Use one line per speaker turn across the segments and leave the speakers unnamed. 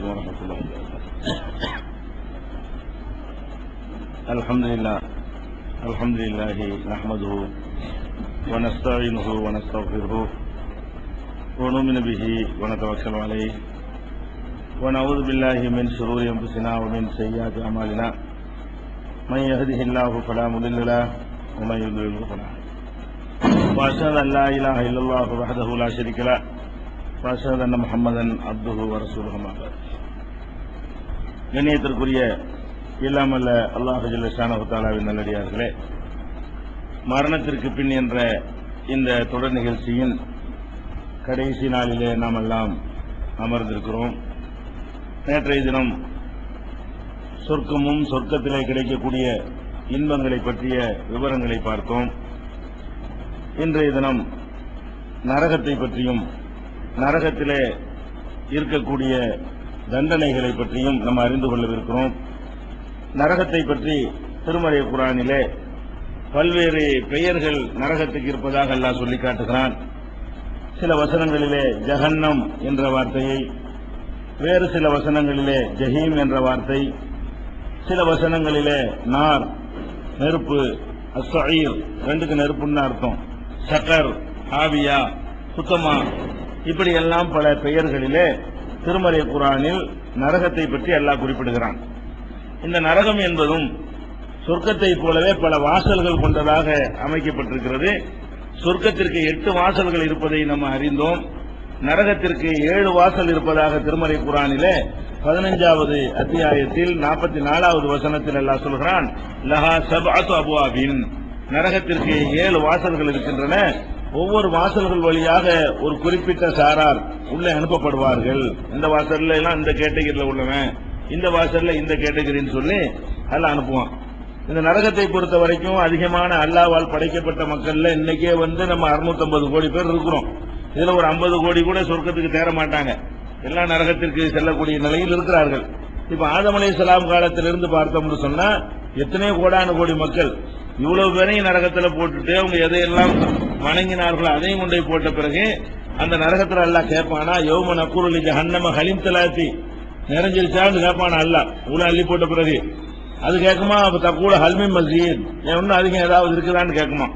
ورحمة الله وبركاته. الحمد لله نحمده ونستعينه ونستغفره ونؤمن به ونتوكل عليه ونعوذ بالله من شرور أنفسنا ومن سيئات أعمالنا من يهده الله فلا مضل له ومن يضلل فلا هادي له وأشهد أن لا إله إلا الله وحده لا شريك له وأشهد أن محمدا عبده ورسوله أما بعد. கண்ணியத்திற்குரிய இல்லாமல்ல அல்லாஹ் ஜல்ல ஷானஹு தஆலாவின் நல்லடியார்களே, மரணத்திற்கு பின் என்ற இந்த தொடர் நிகழ்ச்சியின் கடைசி நாளிலே நாம் எல்லாம் அமர்ந்திருக்கிறோம். நேற்றைய தினம் சொர்க்கமும் சொர்க்கத்திலே கிடைக்கக்கூடிய இன்பங்களை பற்றிய விவரங்களை பார்த்தோம். இன்றைய தினம் நரகத்தை பற்றியும் நரகத்திலே இருக்கக்கூடிய தண்டனைகளை பற்றியும் நாம் அறிந்து கொள்ளவிருக்கிறோம். நரகத்தை பற்றி திருமறை குர்ஆனிலே பல்வேறு பெயர்கள் நரகத்துக்கு இருப்பதாக அல்லாஹ் சொல்லி காட்டுகிறான். சில வசனங்களிலே ஜஹன்னம் என்ற வார்த்தையை, வேறு சில வசனங்களிலே ஜஹீம் என்ற வார்த்தை, சில வசனங்களிலே நார் நெருப்பு, அஸ்ஸஈர் ரெண்டுக்கு நெருப்புன்னு அர்த்தம், சக்கர், ஹாவியா, குத்தமா, இப்படி எல்லாம் பல பெயர்களிலே திருமறை குர்ஆனில் நரகத்தை பற்றி அல்லாஹ் குறிப்பிடுகிறான். இந்த நரகம் என்பதும் சொர்க்கத்தை போலவே பல வாசல்கள் கொண்டதாக அமைக்கப்பட்டிருக்கிறது. சொர்க்கத்திற்கு 8 வாசல்கள் இருப்பதை நம்ம அறிந்தோம். நரகத்திற்கு 7 வாசல் இருப்பதாக திருமறை குர்ஆனிலே 15வது அத்தியாயத்தில் 44வது வசனத்தில் அல்லாஹ் சொல்கிறான், லஹா சப்அத்து அப்வாபின், நரகத்திற்கு 7 வாசல்கள் இருக்கின்றன. ஒவ்வொரு வாசல்கள் வழியாக ஒரு குறிப்பிட்ட சாரார் உள்ளே அனுப்பப்படுவார்கள். இந்த வாசல்ல எல்லாம் இந்த கேட்டகரியில் உள்ளவன், இந்த வாசல்ல இந்த கேட்டகரின்னு சொல்லி அல்லாஹ் அனுப்புவான். இந்த நரகத்தை பொறுத்த வரைக்கும் அதிகமான அல்லாஹ்வால் படைக்கப்பட்ட மக்கள்ல இன்னைக்கே நம்ம 650 கோடி பேர் இருக்கிறோம். இதுல ஒரு 50 கோடி கூட சொர்க்கத்துக்கு தேர மாட்டாங்க, எல்லாம் நரகத்திற்கு செல்லக்கூடிய நிலையில் இருக்கிறார்கள். இப்ப ஆதம் அலைஹிஸ்ஸலாம் காலத்திலிருந்து பார்த்தோம்னு சொன்னா எத்தனை கோடான கோடி மக்கள் இவ்வளவு பேரையும் நரகத்துல போட்டுட்டு அவங்க எதையெல்லாம் வணங்கினார்களோ அதையும் கொண்டு போட்ட பிறகு அந்த நரகத்துல அல்லாஹ் கேட்பானா, யௌம நக்கூலு லி ஜஹன்னம ஹலிம் தலாத்தி, நிறைஞ்சிருச்சான்னு கேட்பானா அல்லாஹ் இவ்வளவு அள்ளி போட்ட பிறகு. அது கேட்குமா, அப்ப தக்கூட ஹல்மி மஸ்ஜித், இன்னும் அதிகம் ஏதாவது இருக்குதான்னு கேட்குமா.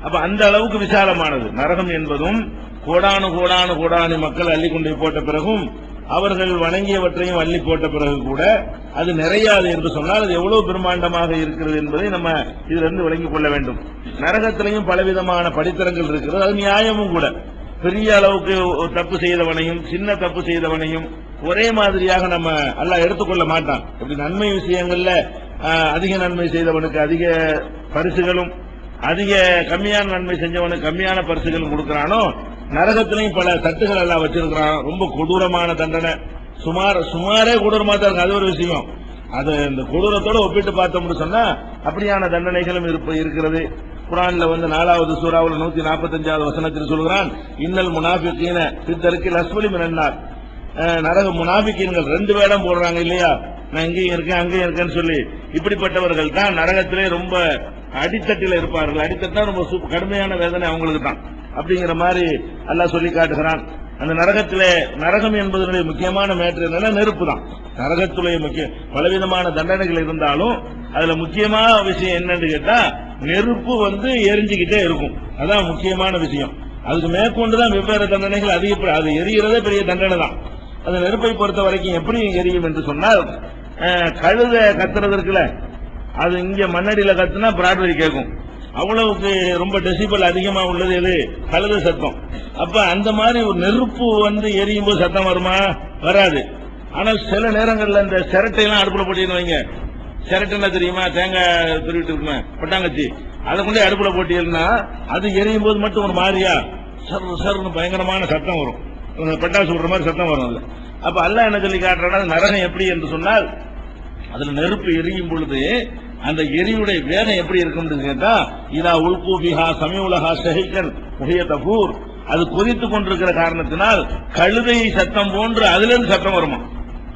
அப்ப அந்த அளவுக்கு விசாலமானது நரகம் என்பதும். கோடானு கோடானு கோடானு மக்கள் அள்ளி கொண்டு போட்ட பிறகும் அவர்கள் வணங்கியவற்றையும் அள்ளி போட்ட பிறகு கூட அது நிறையாது என்று சொன்னால் அது எவ்வளவு பிரம்மாண்டமாக இருக்கிறது என்பதை நம்ம இதிலிருந்து விளங்கிக் கொள்ள வேண்டும். நரகத்திலையும் பலவிதமான படித்தரங்கள் இருக்கிறது, அது நியாயமும் கூட. பெரிய அளவுக்கு தப்பு செய்தவனையும் சின்ன தப்பு செய்தவனையும் ஒரே மாதிரியாக நம்ம அல்லாஹ் எடுத்துக்கொள்ள மாட்டான். இப்படி நன்மை விஷயங்கள்ல அதிக நன்மை செய்தவனுக்கு அதிக பரிசுகளும், அதிக கம்மியான நன்மை செஞ்சவனுக்கு கம்மியான பரிசுகளும் கொடுக்கிறானோ, நரகத்திலையும் பல தட்டுகள் எல்லாம் வச்சிருக்கிறான். ரொம்ப கொடூரமான தண்டனை, சுமாரே கொடூரமா தான் இருக்கு. அது ஒரு விஷயம். அது இந்த கொடூரத்தோட ஒப்பிட்டு பார்த்தோம்னு சொன்னா அப்படியான தண்டனைகளும் இருக்கிறது. குர்ஆன்ல 4வது சூராவுல 145வது வசனத்தில் சொல்கிறான், இன்னல் முனாஃபிகீன ஃபித்தர்கில் அஸ்வலி மினன் நார், நரக முனாஃபிகீன்கள் 2 வேடம் போடுறாங்க இல்லையா, நான் இங்கேயும் இருக்கேன் அங்கேயும் இருக்கேன்னு சொல்லி, இப்படிப்பட்டவர்கள் தான் நரகத்திலே ரொம்ப அடித்தட்டில் இருப்பார்கள். அடித்தட்டா ரொம்ப கடுமையான வேதனை அவங்களுக்கு தான் அப்படிங்கிற மாதிரி அல்லாஹ் சொல்லி காட்டுகிறான். அந்த நரகத்திலே நரகம் என்பதனுடைய முக்கியமான மேட்டர் என்னன்னா நெருப்பு தான். நரகத்துடைய முக்கிய பலவிதமான தண்டனைகள் இருந்தாலும் அதுல முக்கியமான விஷயம் என்னன்னு கேட்டா நெருப்பு எரிஞ்சுக்கிட்டே இருக்கும். அதான் முக்கியமான விஷயம். அதுக்கு மேற்கொண்டுதான் வெவ்வேறு தண்டனைகள் அதிகப்படும். அது எரிகிறதே பெரிய தண்டனை தான். அந்த நெருப்பை பொறுத்த வரைக்கும் எப்படி எரியும் என்று சொன்னால், கழுத கத்துறதுக்குல அது இங்க மண்ணடியில கத்துனா பிராட்வரி கேட்கும். அவ்வளவுக்கு ரொம்ப டெசிபல் அதிகமா உள்ளது எது, கழுத சத்தம். அப்ப அந்த மாதிரி ஒரு நெருப்பு எரியும் போது சத்தம் வருமா? வராது. ஆனால் சில நேரங்கள்ல இந்த சிரட்டை எல்லாம் அடுப்புல போட்டீங்கன்னு வைங்க, சிரட்டைன்னா தெரியுமா, தேங்காய் துருவிட்டு இருக்குமே பட்டாங்கச்சி, அதை கொண்டு அடுப்புல போட்டீங்கன்னா அது எரியும் போது மட்டும் ஒரு மாதிரியா சர் சர்னு பயங்கரமான சத்தம் வரும். பட்டாசு விடுற மாதிரி சத்தம் வரும். அதுல அப்ப அல்லாஹ் என்ன சொல்லி காட்டுறான்னா, நரகம் எப்படி என்று சொன்னால் அதுல நெருப்பு எரியும் பொழுது அந்த எரியுடைய வேகம் எப்படி இருக்கும் கேட்டா, இதா உல்கு பிஹா சமிஉலஹா ஷஹீகன் வஹிய தஃபூர், அது கொதித்துக் கொண்டிருக்கிற காரணத்தினால் கழுதை சத்தம் போன்று அதுல இருந்து சத்தம் வருமா.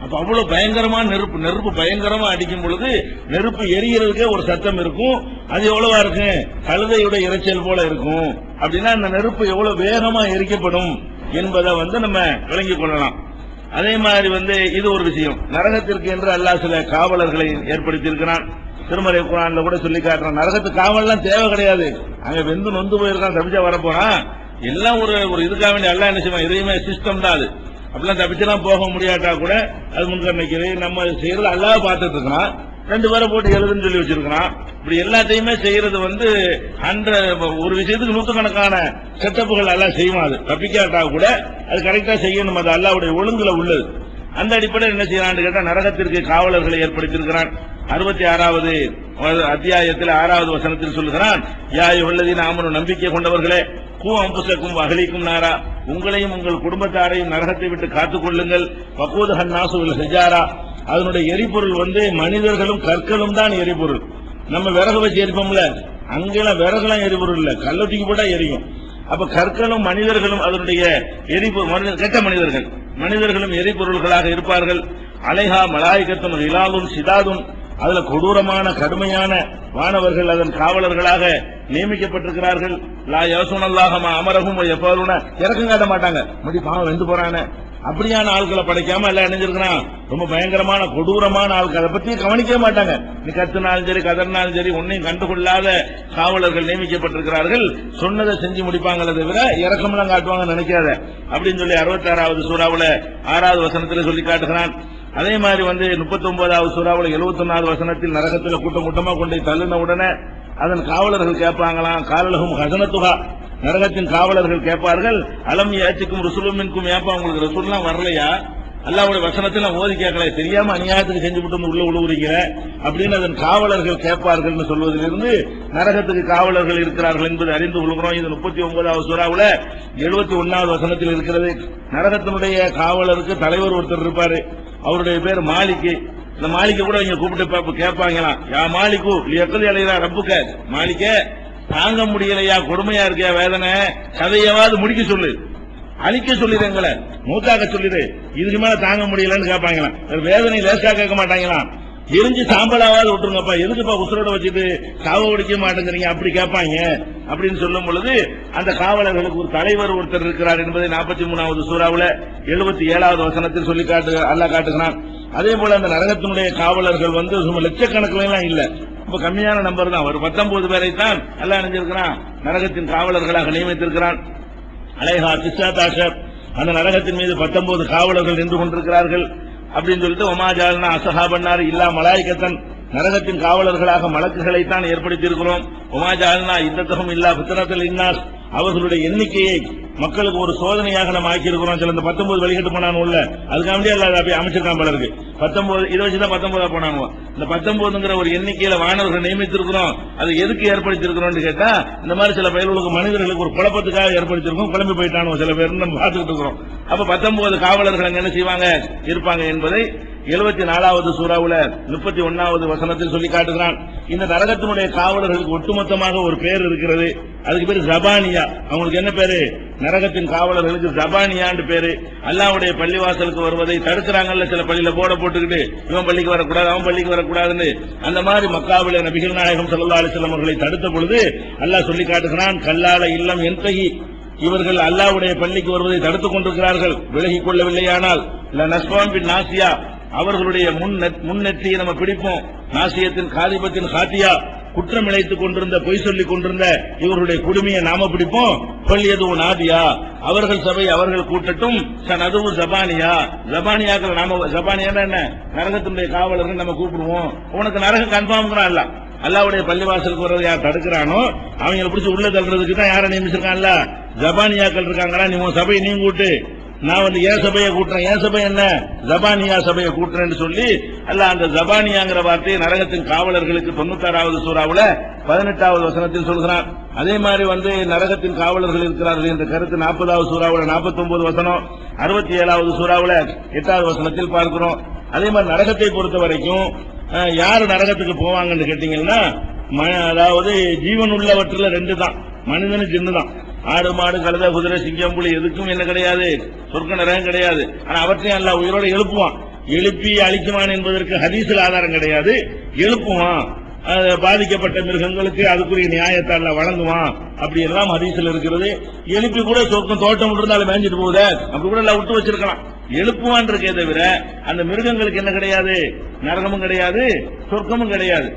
அப்ப அவ்வளவு பயங்கரமான நெருப்பு பயங்கரமா அடிக்கும் பொழுது நெருப்பு எரிகிறதுக்கே ஒரு சத்தம் இருக்கும். அது எவ்வளவா இருக்கு, கழுதையுடைய இரைச்சல் போல இருக்கும். அப்படின்னா அந்த நெருப்பு எவ்வளவு வேகமா எரிக்கப்படும் என்பதை நம்ம விளங்கிக் கொள்ளலாம். அதே மாதிரி இது ஒரு விஷயம். நரகத்திற்கு என்று அல்லாஹ் சில காவலர்களை ஏற்படுத்தி இருக்கிறான். திருமறை குர்ஆன்ல கூட சொல்லி காட்டுறான். நரகத்துக்கு காவல்லாம் தேவை கிடையாது. அங்க வெந்து நொந்து போயிருக்கான், தப்பிச்சா வரப்போறான். எல்லாம் ஒரு இதுக்காக வேண்டிய அல்லாஹ் என்ன செய்வான், இதையுமே சிஸ்டம் தான் அது. அப்படிலாம் தப்பிச்செல்லாம் போக முடியாட்டா கூட அது முன்கணிக்கிறது. நம்ம செய்யறது அல்லாஹ் பார்த்துட்டு இருக்கான். 2 பேரை போட்டு எழுதுன்னு சொல்லி வச்சிருக்கான். இப்படி எல்லாத்தையுமே செய்யறது ஒரு விஷயத்துக்கு நூற்றுக்கணக்கான செட்டப்புகள் எல்லாம் செய்வான். அது தப்பிக்காட்டா கூட அது கரெக்டா செய்யணும். அது அல்லாஹ்வுடைய ஒழுங்குல உள்ளது. அந்த அடிப்படையில் என்ன செய்யறான்னு கேட்டா நரகத்திற்கு காவலர்களை ஏற்படுத்தியிருக்கிறான். 66வது அத்தியாயத்தில் 6வது வசனத்தில் சொல்லுகிறான், யா அய்யுஹல்லதீன ஆமனு, நம்பிக்கை கொண்டவர்களே, கூ அன்புசக்கும் அகலிக்கும் நாரா, உங்களையும் உங்கள் குடும்பத்தாரையும் நரகத்தை விட்டு காத்துக் கொள்ளுங்கள். வகூதுஹன் நாசு வல் ஹிஜாரா, அதனுடைய எரிபொருள் மனிதர்களும் கற்களும் தான் எரிபொருள். நம்ம விறகு வச்சு எரிப்போம்ல, அங்கெல்லாம் விறகுலாம் எரிபொருள் இல்ல, கல்ல தூக்கி போட்டா எரியும். அப்ப கற்களும் மனிதர்களும் அதனுடைய எரிபொருள், கெட்ட மனிதர்களும் எரிபொருள்களாக இருப்பார்கள். அலைஹா மலாயிகத்தும் ஹிலாலும் சிதாதும், அதுல கொடூரமான கடுமையான வானவர்கள் அதன் காவலர்களாக நியமிக்கப்பட்டிருக்கிறார்கள். லா யஸூனல்லாஹ மா அமரஹும் வ யஃபஅலூன, இறக்கம் காட்ட மாட்டாங்க. முடி பாவம் வெந்து போறானே, அப்படியான ஆட்களை படைக்காம எல்லாம் நினைஞ்சிருக்கிறான். ரொம்ப பயங்கரமான கொடூரமான ஆட்கள், அதை பத்தி கவனிக்கவே மாட்டாங்க. நீ கத்துனாலும் சரி கதறினாலும் சரி ஒன்னையும் கண்டுகொள்ளாத காவலர்கள் நியமிக்கப்பட்டிருக்கிறார்கள். சொன்னதை செஞ்சு முடிப்பாங்களே தவிர இறக்கமெல்லாம் காட்டுவாங்க நினைக்காத அப்படின்னு சொல்லி 66வது சூறாவுல 6வது வசனத்தில் சொல்லி காட்டுகிறான். அதே மாதிரி 39வது சூறாவுல 71வது வசனத்தில் நரகத்தில் கூட்டம் கூட்டமா கொண்டு தள்ளின உடனே அதன் காவலர்கள் கேட்பாங்களாம், காலலகும் ஹசனத்துகா, நரகத்தின் காவலர்கள் கேட்பார்கள், அலம் யாச்சிக்கும் ருசுலும் மின்கும், ஏப்பா உங்களுக்கு ரசூல்லாம் வரலையா, அல்லாஹ்வுடைய வசனத்துல ஓதி கேட்கல, தெரியாம அநியாயத்துக்கு செஞ்சு விட்டு உள்ள உழுவுறீங்க அப்படின்னு அதன் காவலர்கள் கேட்பார்கள் சொல்வதிலிருந்து நரகத்துக்கு காவலர்கள் இருக்கிறார்கள் என்பதை அறிந்து கொள்கிறோம். இது 39வது சூறாவுல 71வது வசனத்தில் இருக்கிறது. நரகத்தினுடைய காவலருக்கு தலைவர் ஒருத்தர் இருப்பாரு, அவருடைய பேர் மாலிக்கு. இந்த மாலிக்க கூட இங்க கூப்பிட்டு கேட்பாங்களாம், யா மாலிக்கு லியக்லி அலைஹா ரப்புக, மாலிக்க தாங்க முடியலையா, கொடுமையா இருக்கியா வேதனை, கதையாவது முடிக்க சொல்லு, அழிக்க சொல்லிடுங்கள, மூத்தாக்க சொல்லிடு, இதுக்கு மேல தாங்க முடியலன்னு கேட்பாங்களாம். வேதனை லேசா கேட்க மாட்டாங்களாம், எரிஞ்சு சாம்பலாவது விட்டுருங்கப்பா, எதுக்குப்பா உசுரோட வச்சுட்டு சாவ ஒடிக்க மாட்டேங்கிறீங்க அப்படி கேட்பாங்க. அப்படின்னு சொல்லும் பொழுது அந்த காவலர்களுக்கு ஒரு தலைவர் ஒருத்தர் இருக்கிறார் என்பதை 43வது சூறாவுல 77வது வசனத்தில் சொல்லி அல்லாஹ் காட்டுகிறான். அதே போல அந்த நரகத்தினுடைய காவலர்கள் சும்மா லட்சக்கணக்கில் எல்லாம் இல்ல, ரொம்ப கம்மியான நம்பர் தான், ஒரு 19 பேரை தான் அல்லாஹ் நினைஞ்சிருக்கிறான் நரகத்தின் காவலர்களாக நியமித்திருக்கிறான். அலைஹா திஸ்ஸாதாஷர், அந்த நரகத்தின் மீது 19 காவலர்கள் நின்று கொண்டிருக்கிறார்கள் அப்படின்னு சொல்லிட்டு, ஒமா ஜஅல்னா அஸ்ஹாபன்னார் இல்லா மலாயிகத்தன், நரகத்தின் காவலர்களாக மலக்குகளைத்தான் ஏற்படுத்தி இருக்கிறோம். ஒமா ஜஅல்னா இத்தத்தஹும் இல்லா ஃபித்னத்தல் லின்னாஸ், அவர்களுடைய எண்ணிக்கையை மக்களுக்கு ஒரு சோதனையாக நம்ம ஆக்கி இருக்கிறோம். சில இந்த 19 வெளியிட்டு போனானு உள்ள அதுக்காண்டி எல்லாம் அப்படியே அமைச்சிருக்கான் பலருக்கு. 19 இதை வச்சுதான் 19 போனாங்க. இந்த 19ங்கிற ஒரு எண்ணிக்கையில வானவர்கள் நியமித்திருக்கிறோம். அது எதுக்கு ஏற்படுத்திருக்கிறோம் கேட்டா, இந்த மாதிரி சில பயல்களுக்கு மனிதர்களுக்கு ஒரு குழப்பத்துக்காக ஏற்படுத்திருக்கோம். கிளம்பி போயிட்டானோ சில பேர் நம்ம பார்த்துக்கிட்டு இருக்கிறோம். அப்ப 19 காவலர்கள் அங்க என்ன செய்வாங்க, இருப்பாங்க என்பதை 74வது சூறாவுல 31வது வசனத்தில் சொல்லி காட்டுகிறான். இந்த நரகத்தினுடைய காவலர்களுக்கு ஒட்டுமொத்தமாக ஒரு பேர் இருக்கிறது, அதுக்கு பேரு ஜபானியா. அவங்களுக்கு என்ன பேரு, நரகத்தின் காவலர்களுக்கு ஜபானியான்னு பேரு. அல்லாஹ்வுடைய பள்ளிவாசலுக்கு வருவதை தடுக்கிறாங்கல்ல, சில பள்ளியில போட போட்டுக்கிட்டு இவன் பள்ளிக்கு வரக்கூடாது அவன் பள்ளிக்கு வரக்கூடாதுன்னு, அந்த மாதிரி மக்காவில நபிகள் நாயகம் ஸல்லல்லாஹு அலைஹி வஸல்லம் அவர்களை தடுத்த பொழுது அல்லாஹ் சொல்லி காட்டுகிறான், கல்லால இல்லம் என்தகி, இவர்கள் அல்லாஹ்வுடைய பள்ளிக்கு வருவதை தடுத்துக் கொண்டிருக்கிறார்கள், விலகிக் கொள்ளவில்லையானால் நஸ்பான் பின் நாசியா, அவர்களுடைய முன்னெற்றியை நம்ம பிடிப்போம், நாசியத்தின் காதிபத்தின் காத்தியா, குற்றம் இழைத்துக் கொண்டிருந்த பொய் சொல்லிக் கொண்டிருந்த இவர்களுடைய குடுமையை நாம பிடிப்போம், பள்ளியதுவும் நாதியா, அவர்கள் சபை அவர்கள் கூட்டட்டும், அதுவும் ஜபானியா, ஜபானியாக்கள் நாம, ஜபானியா என்ன, நரகத்தினுடைய காவலர்கள் நம்ம கூப்பிடுவோம். உனக்கு நரகம் கன்ஃபார்ம்ங்கிறான் அல்ல, அல்லாஹ்வுடைய பள்ளிவாசலுக்கு வர்றது யார் தடுக்கிறானோ அவங்களை பிடிச்சி உள்ள தள்ளுறதுக்கு தான் யாரை நியமிச்சிருக்கான்ல, ஜபானியாக்கள் இருக்காங்களா, நீ உன் சபையை நீங்க கூட்டு, நான் ஏன் சபையை கூட்டுறேன், ஏன் சபை என்ன, ஜபானியா சபையை கூட்டுறேன்னு சொல்லி அல்லாஹ் அந்த ஜபானியாங்கிற வார்த்தையை நரகத்தின் காவலர்களுக்கு 96வது சூறாவுல 18வது வசனத்தில் சொல்கிறான். அதே மாதிரி நரகத்தின் காவலர்கள் இருக்கிறார்கள் என்ற கருத்து 40வது சூறாவுல 49 வசனம், 67வது சூறாவுல 8வது வசனத்தில் பார்க்கிறோம். அதே மாதிரி நரகத்தை பொறுத்த வரைக்கும் யாரு நரகத்துக்கு போவாங்கன்னு கேட்டீங்கன்னா, அதாவது ஜீவன் உள்ளவற்றில் 2 தான், மனிதனு ஜின்னு தான். ஆடு மாடு கழுதை குதிரை சிங்கம் புலி எதுக்கும் என்ன கிடையாது, சொர்க்க நரகம் கிடையாது. ஆனா அவற்றையும் அல்லாஹ் உயிரோடு எழுப்புவான், எழுப்பி அழிக்குவான் என்பதற்கு ஹதீஸில் ஆதாரம் கிடையாது. எழுப்புவான், பாதிக்கப்பட்ட மிருகங்களுக்கு அதுக்குரிய நியாயத்தை அல்லாஹ் வழங்குவான், அப்படி எல்லாம் ஹதீஸில் இருக்கிறது. எழுப்பி கூட சொர்க்கம் தோட்டம் இருந்தாலும் மேஞ்சிட்டு போகுத, அப்படி கூட எல்லாம் விட்டு வச்சிருக்கலாம். எழுப்புவான் இருக்கே தவிர அந்த மிருகங்களுக்கு என்ன கிடையாது, நரகமும் கிடையாது, சொர்க்கமும் கிடையாது.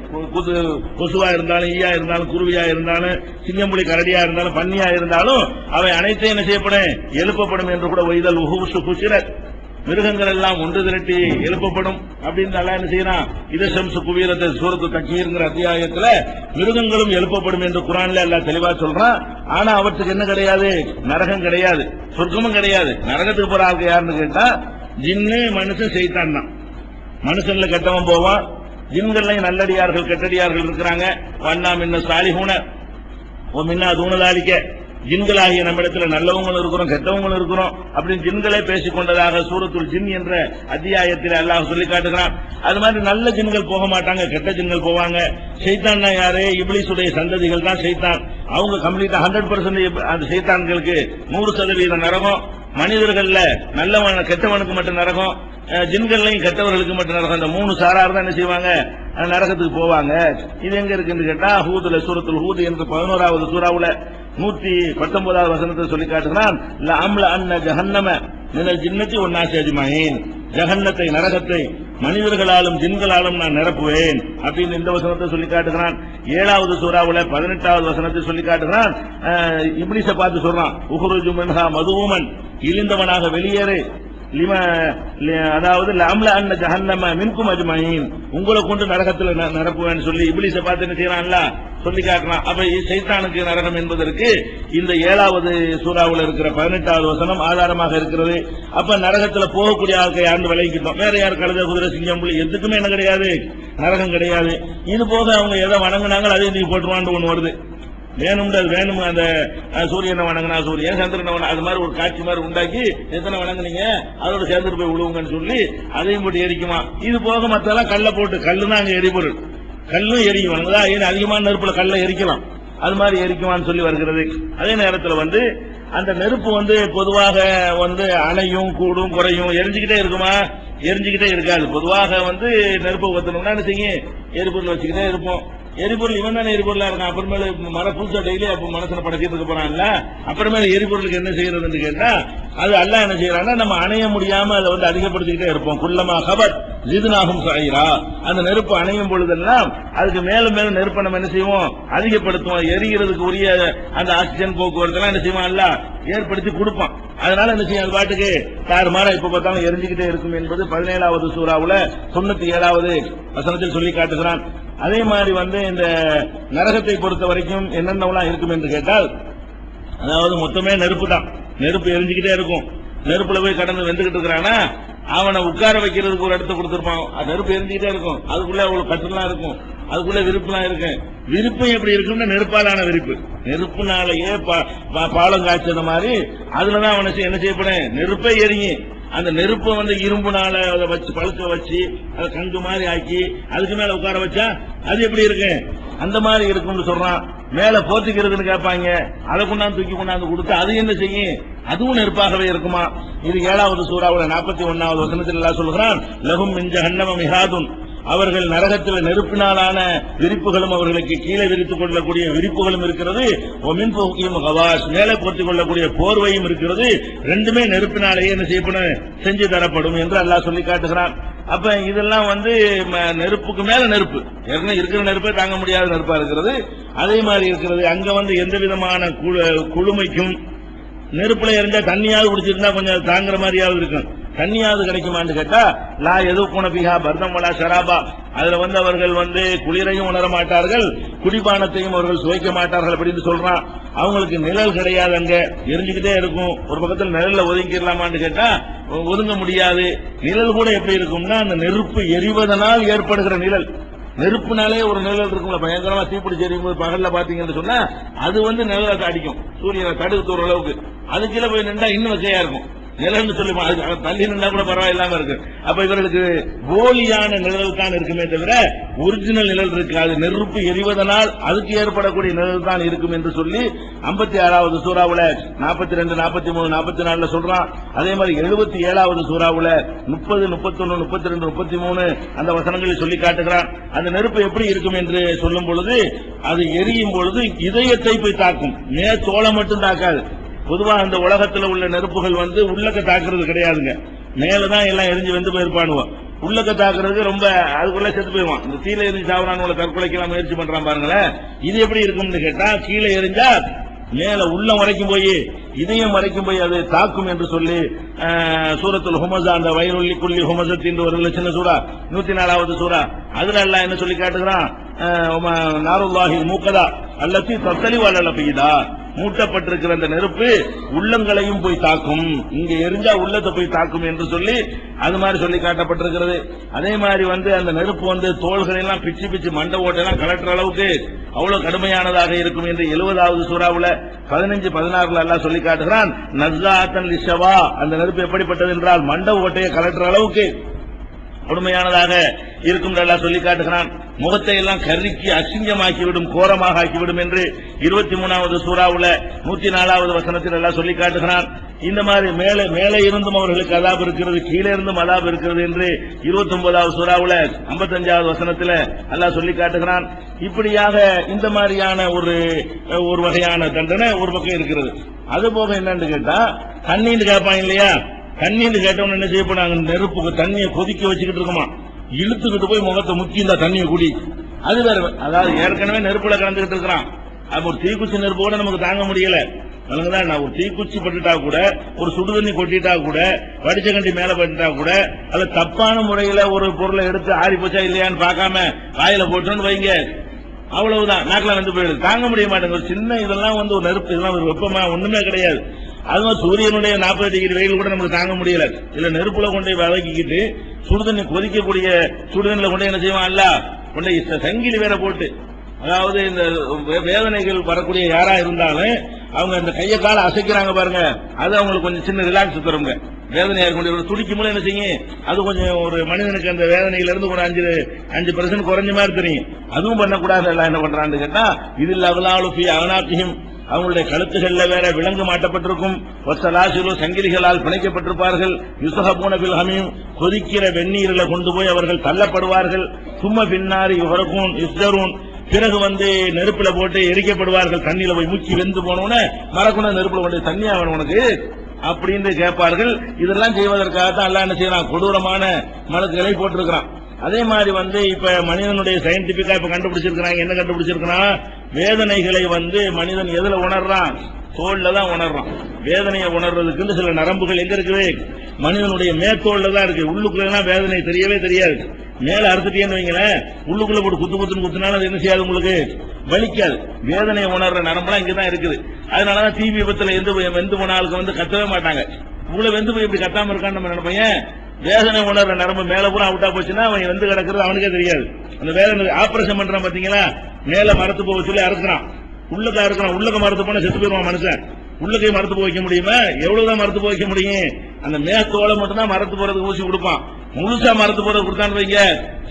கொசுவா இருந்தாலும், ஈயா இருந்தாலும், குருவியா இருந்தாலும், சிங்கம்புலி கரடியா இருந்தாலும், பன்னியா இருந்தாலும் அவை அனைத்தையும் என்ன செய்யப்படும், எழுப்பப்படும் என்று கூட ஒய்தல் உஹுசு குசிரத், மிருகங்கள் எல்லாம் ஒன்று திரட்டி எழுப்பப்படும் அப்படின்னு அல்லாஹ் என்ன செய்யறான். இத ஷம்சு குவீரத்தை சூரத்து தக்வீர்ங்கிற அத்தியாயத்துல மிருகங்களும் எழுப்பப்படும் என்று குர்ஆன்ல அல்லாஹ் தெளிவா சொல்றான். ஆனா அவற்றுக்கு என்ன கிடையாது, நரகம் கிடையாது, சொர்க்கமும் கிடையாது. நரகத்துக்கு போற ஆளுக்கு யாருன்னு கேட்டா ஜின்னு, மனுஷன், சைத்தான் தான். மனுஷன்ல கெட்டவன் போவான், ஜின்கள்லையும் நல்லடியார்கள் கெட்டடியார்கள் இருக்கிறாங்க. வண்ணா மின்ன சாலிஹூன ஓ மின்னா தூணதாலிக்க, ஜின்களாகிய நம்மிடத்துல நல்லவங்களும் இருக்கிறோம், கெட்டவங்களும் இருக்கிறோம் அப்படின்னு ஜின்களே பேசிக் கொண்டதாக சூரத்துல் ஜின் என்ற அத்தியாயத்தில் அல்லாஹ் சொல்லி காட்டுகிறான். அது மாதிரி நல்ல ஜின்கள் போக மாட்டாங்க, கெட்ட ஜின்கள் போவாங்க. ஷைத்தான் யாரு, இப்லீசுடைய சந்ததிகள் தான் ஷைத்தான். அவங்க கம்ப்ளீட்டா 100% அந்த ஷைத்தான்களுக்கு 100% நரகம். மனிதர்கள்ல நல்லவன் கெட்டவனுக்கு மட்டும் நரகம், ஜின்கள்லையும் கெட்டவர்களுக்கு மட்டும் நரகம். இந்த 3 சாரார் தான் என்ன செய்வாங்க, நரகத்துக்கு போவாங்க. இது எங்க இருக்குன்னு கேட்டா ஹூதுல சூரத்துல் ஹூத் என்று 11வது சூராவுல 119வது வசனத்தை சொல்லி காட்டுகிறான். லஅம்ல அன்ன ஜஹன்னம மினல் ஜின்னத்தி வன்னாசி அஜ்மஈன், ஜஹன்னத்தை நரகத்தை மனிதர்களாலும் ஜின்களாலும் நான் நிரப்புவேன் அப்படின்னு இந்த வசனத்தை சொல்லி காட்டுகிறான். 7வது சூராவுல 18வது வசனத்தை சொல்லி காட்டுகிறான். இப்லீஸை பார்த்து சொல்றான், உஹ்ருஜு மின்ஹா மதுவுமன், இழிந்தவனாக வெளியேறு, அதாவது லஅம்ல அன்ன ஜஹன்னம மின்கும் அஜ்மஈன், உங்களை கொண்டு நரகத்தில் நிரப்புவேன் சொல்லி இப்லீஸை பார்த்து என்ன செய்யறான்ல சொல்லி காட்டுறான். அப்ப சைத்தானுக்கு நரகம் என்பதற்கு இந்த 7வது சூறாவில் இருக்கிற 18வது வசனம் ஆதாரமாக இருக்கிறது. அப்ப நரகத்தில் போகக்கூடிய ஆட்கள் யாருன்னு விளங்கிக்கிட்டோம். வேற யார் கழுத, குதிரை, சிங்கம், புலி எதுக்குமே என்ன கிடையாது, நரகம் கிடையாது. இது போக அவங்க எதை வணங்கினாங்களோ அதை நீ போட்டுருவான்னு ஒண்ணு வருது. வேணும் அந்த சூரியனை வணங்கினா சூரியன், சந்திரனை அது மாதிரி ஒரு காட்சி மாதிரி உண்டாக்கி எத்தனை வணங்குனீங்க அதோட சேர்ந்துட்டு போய் விழுவுங்கன்னு சொல்லி அதையும் போட்டு எரிக்குமா. இது போக மத்தெல்லாம் கல்ல போட்டு, கல்லுதான் அங்க எரிபொருள், கல்லும் எரிக்கும். ஏன் அதிகமான நெருப்புல கல்ல எரிக்கலாம், அது மாதிரி எரிக்குமான்னு சொல்லி வருகிறது. அதே நேரத்தில் அந்த நெருப்பு பொதுவாக அணையும் கூடும் குறையும், எரிஞ்சுக்கிட்டே இருக்குமா, எரிஞ்சுக்கிட்டே இருக்காது. பொதுவாக நெருப்பு ஊத்தணும்னா என்ன செய்யும், எரிபொருள் வச்சுக்கிட்டே இருப்போம். எரிபொருள் இவன் தானே எரிபொருளா இருக்கான். அப்புறமேல மர புதுசா டெய்லி அப்ப மனசனை படைக்கிறதுக்கு போறான்ல, அப்புறமேல எரிபொருளுக்கு என்ன செய்யறதுன்னு கேட்டா அது அல்லாஹ் என்ன செய்யறான்னா நம்ம அணைய முடியாம அதை அதிகப்படுத்திக்கிட்டே இருப்போம். குல்லமா கபர் ஜிதுனாகும் சாயிரா, அந்த நெருப்பு அணையும் பொழுதெல்லாம் அதுக்கு மேலும் மேலும் நெருப்பை நம்ம என்ன செய்வோம், அதிகப்படுத்துவோம். எரிகிறதுக்கு உரிய அந்த ஆக்சிஜன் போக்குவரத்து எல்லாம் என்ன செய்வோம், அல்ல ஏற்படுத்தி கொடுப்பான். அதனால என்ன செய்யும், அது பாட்டுக்கு தாறுமாறா இப்ப பார்த்தாலும் எரிஞ்சுக்கிட்டே இருக்கும் என்பது 17வது சூறாவுல 97வது வசனத்தில் சொல்லி காட்டுகிறான். அதே மாதிரி இந்த நரகத்தை பொறுத்த வரைக்கும் என்னென்னலாம் இருக்கும் என்று கேட்டால், அதாவது மொத்தமே நெருப்பு தான், நெருப்பு எரிஞ்சுக்கிட்டே இருக்கும். நெருப்புல போய் கடந்து வெந்துகிட்டு இருக்கிறானா அவனை உட்கார வைக்கிறதுக்கு ஒரு இடத்த கொடுத்திருப்பான், அது நெருப்பு எரிஞ்சுக்கிட்டே இருக்கும். அதுக்குள்ள அவ்வளவு கட்டுலாம் இருக்கும், அதுக்குள்ள விருப்புலாம் இருக்கு. விருப்பு எப்படி இருக்கும்னா நெருப்பாலான விருப்பு, நெருப்புனாலேயே பாலம் காய்ச்சத மாதிரி அதுலதான் அவனை என்ன செய்யப்படும், நெருப்பே எரியும். அந்த நெருப்பை இரும்புனால அதை வச்சு பழுக்க வச்சு அதை கங்கு மாதிரி ஆக்கி அதுக்கு மேல உட்கார வச்சா அது எப்படி இருக்கு, அந்த மாதிரி இருக்கும்னு சொல்றான். மேல போத்திக்கிறதுன்னு கேட்பாங்க, அதை கொண்டாந்து தூக்கி கொண்டாந்து கொடுத்து அது என்ன செய்யும், அதுவும் நெருப்பாகவே இருக்குமா. இது 7வது சூறாவுல 41வது வசனத்தில் எல்லாம் சொல்கிறான். லஹும் மின் ஜஹன்னம மிஹாதுன், அவர்கள் நரகத்தில் நெருப்பினாலான விரிப்புகளும் அவர்களுக்கு கீழே விரித்துக் கொள்ளக்கூடிய விரிப்புகளும் இருக்கிறது. ஒமின் போக்கியும் கவாஸ், மேலே போர்த்திக் கொள்ளக்கூடிய போர்வையும் இருக்கிறது. ரெண்டுமே நெருப்பினாலேயே என்ன செய்யப்படும், செஞ்சு தரப்படும் என்று அல்லாஹ் சொல்லி காட்டுகிறான். அப்ப இதெல்லாம் நெருப்புக்கு மேல நெருப்பு, ஏற்கனவே இருக்கிற நெருப்பே தாங்க முடியாத நெருப்பா இருக்கிறது. அதே மாதிரி இருக்கிறது. அங்க எந்த விதமான குளுமைக்கும், நெருப்புல எரிஞ்சா தண்ணியாவது குடிச்சிருந்தா கொஞ்சம் தாங்குற மாதிரியாவது இருக்கும், தண்ணியாவது கிடைக்குமான்னு கேட்டா லா எது குணபிகா பர்தம் வலா ஷராபா, அதுல அவர்கள் குளிரையும் உணர மாட்டார்கள், குடிபானத்தையும் அவர்கள் சுவைக்க மாட்டார்கள் அப்படின்னு சொல்றான். அவங்களுக்கு நிழல் கிடையாது, அங்க எரிஞ்சுக்கிட்டே இருக்கும். ஒரு பக்கத்தில் நிழல்ல ஒதுங்கிடலாமான்னு கேட்டா ஒதுங்க முடியாது. நிழல் கூட எப்படி இருக்கும்னா அந்த நெருப்பு எரிவதனால் ஏற்படுகிற நிழல், நெருப்புனாலே ஒரு நிழல் இருக்கும்ல, பயங்கரமா தீப்பிடிச்சு எரியும் போது பகல்ல பாத்தீங்கன்னு சொன்னா அது நிழலை அடிக்கும், சூரியனை தடுத்து ஒரு அளவுக்கு. அதுக்குள்ள போய் நின்றா இன்னும் வச்சையா இருக்கும். நிழல்னு சொல்லி தள்ளி நின்றா கூட பரவாயில்லாம இருக்கு. அப்ப இவர்களுக்கு போலியான நிழல் தான் இருக்குமே தவிர ஒரிஜினல் நிழல் இருக்காது. நெருப்பு எரிவதனால் அதுக்கு ஏற்படக்கூடிய நிழல் தான் இருக்கும் என்று சொல்லி 56வது சூறாவுல 42, 43, 44 சொல்றான். அதே மாதிரி 77வது சூறாவுல 30, 31, 32, 33 அந்த வசனங்களில் சொல்லி காட்டுகிறான். அந்த நெருப்பு எப்படி இருக்கும் என்று சொல்லும் பொழுது அது எரியும் பொழுது இதயத்தை போய் தாக்கும், தோலை மட்டும் தாக்காது. பொதுவாக அந்த உலகத்தில் உள்ள நெருப்புகள் உள்ளக்க தாக்குறது கிடையாதுங்க, மேலதான் எல்லாம் எரிஞ்சு வெந்து போயிருப்பானுவோம். உள்ளக்க தாக்குறதுக்கு ரொம்ப அதுக்குள்ள செத்து போயிருவான். இந்த கீழே எரிஞ்சு சாவறான தற்கொலைக்கெல்லாம் முயற்சி பண்றான் பாருங்களேன். இது எப்படி இருக்கும்னு கேட்டா, கீழே எரிஞ்சா மேல உள்ளம் வரைக்கும் போய் இதயம் வரைக்கும் போய் அது தாக்கும் என்று சொல்லி சூரத்துல் ஹுமஸா, அந்த வயலுள்ளி குள்ளி ஹுமஸத் என்று ஒரு சின்ன சூரா 104வது சூரா, அதுல அல்லாஹ் என்ன சொல்லி காட்டுகிறான், நாருல்லாஹி மூக்கதா அல்லத்தி தத்தலி வளல பெய்தா, மூட்டப்பட்டிருக்கிற அந்த நெருப்பு உள்ளங்களையும் போய் தாக்கும், இங்க எரிஞ்சா உள்ளத்தை போய் தாக்கும் என்று சொல்லி அது மாதிரி சொல்லி காட்டப்பட்டிருக்கிறது. அதே மாதிரி அந்த நெருப்பு தோள்களை எல்லாம் பிச்சு பிச்சு மண்டை ஓட்டெல்லாம் கலட்டுற அளவுக்கு அவ்வளவு கடுமையானதாக இருக்கும் என்று 70வது சூறாவுல 15, 16 அல்லாஹ் சொல்லி காட்டுகிறான். நஸ்ஸாத்தன் லிஷவா, அந்த நெருப்பு எப்படிப்பட்டது என்றால் மண்டை ஓட்டையை கலட்டுற அளவுக்கு கொடுமையானதாக இருக்கும் அல்லாஹ் சொல்லி காட்டுகிறான். முகத்தை எல்லாம் கருக்கி அசிங்கமாக்கிவிடும், கோரமாக ஆக்கிவிடும் என்று 23வது சூறாவுல 104வது வசனத்தில் அல்லாஹ் சொல்லி காட்டுகிறான். இந்த மாதிரி மேலே இருந்தும் அவர்களுக்கு அதாப் இருக்கிறது, கீழே இருந்தும் அதாப் இருக்கிறது என்று 29வது சூறாவுல 55வது வசனத்தில் அல்லாஹ் சொல்லி காட்டுகிறான். இப்படியாக இந்த மாதிரியான ஒரு வகையான தண்டனை ஒரு பக்கம் இருக்கிறது. அதுபோக என்னன்னு கேட்டா, தண்ணீர் கேட்பாங்க இல்லையா, தண்ணீர் கேட்டவன் என்ன செய்யப்படாங்க, நெருப்புக்கு தண்ணியை கொதிக்க வச்சுக்கிட்டு இருக்குமா, இழுத்துக்கிட்டு போய் முகத்தை முக்கி இந்த தண்ணியை குடி. அது வேற, அதாவது ஏற்கனவே நெருப்புல கலந்துகிட்டு இருக்கிறான். அது ஒரு தீக்குச்சி நெருப்பு கூட நமக்கு தாங்க முடியல. நான் ஒரு தீக்குச்சி பட்டுட்டா கூட, ஒரு சுடுதண்ணி கொட்டிட்டா கூட, வடிச்ச கண்டி மேல பட்டுட்டா கூட, அது தப்பான முறையில ஒரு பொருளை எடுத்து ஆறி போச்சா இல்லையான்னு பார்க்காம வாயில போட்டோன்னு வைங்க, அவ்வளவுதான், நாக்கெல்லாம் வந்து போயிடுது, தாங்க முடிய மாட்டேங்க. ஒரு சின்ன இதெல்லாம் ஒரு நெருப்பு, இதெல்லாம் ஒரு வெப்பமா ஒண்ணுமே கிடையாது. அது சூரியனுடைய 40 டிகிரி வெயில் கூட நமக்கு தாங்க முடியல. இல்ல நெருப்புல கொண்டு வதக்கிக்கிட்டு சுடுதண்ணி கொதிக்கக்கூடிய சுடுதண்ணில கொண்டு என்ன செய்வான், அல்ல கொண்டு சங்கிலி வேற போட்டு, அதாவது இந்த வேதனைகள் வரக்கூடிய யாரா இருந்தாலும் அவங்க இந்த கையை கால அசைக்கிறாங்க பாருங்க, அது அவங்களுக்கு கொஞ்சம் சின்ன ரிலாக்ஸ் தருங்க. வேதனையா இருக்க துடிக்கும் போது என்ன செய்யும், அது கொஞ்சம் ஒரு மனிதனுக்கு அந்த வேதனையில இருந்து ஒரு 5% குறைஞ்ச மாதிரி தெரியும். அதுவும் பண்ணக்கூடாது. எல்லாம் என்ன பண்றான்னு கேட்டா, இதில் அவலாலுபி அகனாத்தியும், அவங்களுடைய கழுத்துகள்ல வேற விலங்கு மாட்டப்பட்டிருக்கும், ஒத்தலாசிலோ சங்கிலிகளால் பிணைக்கப்பட்டிருப்பார்கள், யுசஹபூன பில் ஹமீம், கொதிக்கிற வெந்நீரில் கொண்டு போய் அவர்கள் தள்ளப்படுவார்கள், சும்ம பின்னாரி யுஹரகூன் யுஸ்ஜரூன், பிறகு நெருப்புல போட்டு எரிக்கப்படுவார்கள், தண்ணியில போய் முக்கி வெந்து போனோன்னு மறக்குன நெருப்புல கொண்டு தண்ணி ஆகணும் உனக்கு அப்படின்னு கேட்பார்கள். இதெல்லாம் செய்வதற்காக தான் எல்லாம் என்ன செய்யறான், கொடூரமான மலக்குகளை போட்டிருக்கிறான். அதே மாதிரி இப்ப மனிதனுடைய சயின்டிபிக்கா இப்ப கண்டுபிடிச்சிருக்கிறாங்க. என்ன கண்டுபிடிச்சிருக்கிறான், வேதனைகளை மனிதன் எதுல உணர்றான், தோல்ல தான் உணர்றான். வேதனையை உணர்றதுக்கு சில நரம்புகள் எங்க இருக்குது, மனிதனுடைய மேத்தோல்ல தான் இருக்கு. உள்ளுக்குள்ள வேதனை தெரியவே தெரியாது. மேல அறுத்துட்டேன்னு வைங்களேன், உள்ளுக்குள்ள போட்டு குத்துனாலும் அது என்ன செய்யாது, உங்களுக்கு வலிக்காது. வேதனையை உணர்ற நரம்புலாம் இங்கதான் இருக்குது. அதனாலதான் தீ விபத்துல வெந்து போன ஆளுக்கு கத்தவே மாட்டாங்க. இவ்வளவு வெந்து போய் இப்படி கத்தாம இருக்கான்னு நம்ம நினைப்பேன். வேதனை உணர்ற நரம்பு மேல பூரா அவுட்டா போச்சுன்னா அவன் வந்து கிடக்கிறது அவனுக்கே தெரியாது. அந்த வேதனை ஆபரேஷன் பண்றான் பாத்தீங்களா, மேல மரத்து போக சொல்லி அறுக்கிறான், உள்ளக்கா இருக்கிறான், உள்ளக்க மரத்து போனா செத்து போயிருவான் மனுஷன். உள்ளக்கை மரத்து போக வைக்க முடியுமா, எவ்வளவுதான் மரத்து போக வைக்க முடியும், அந்த மேத்தோலை மட்டும் தான் மரத்து போறதுக்கு ஊசி கொடுப்பான். முழுசா மரத்து போறது கொடுத்தான்னு வைங்க,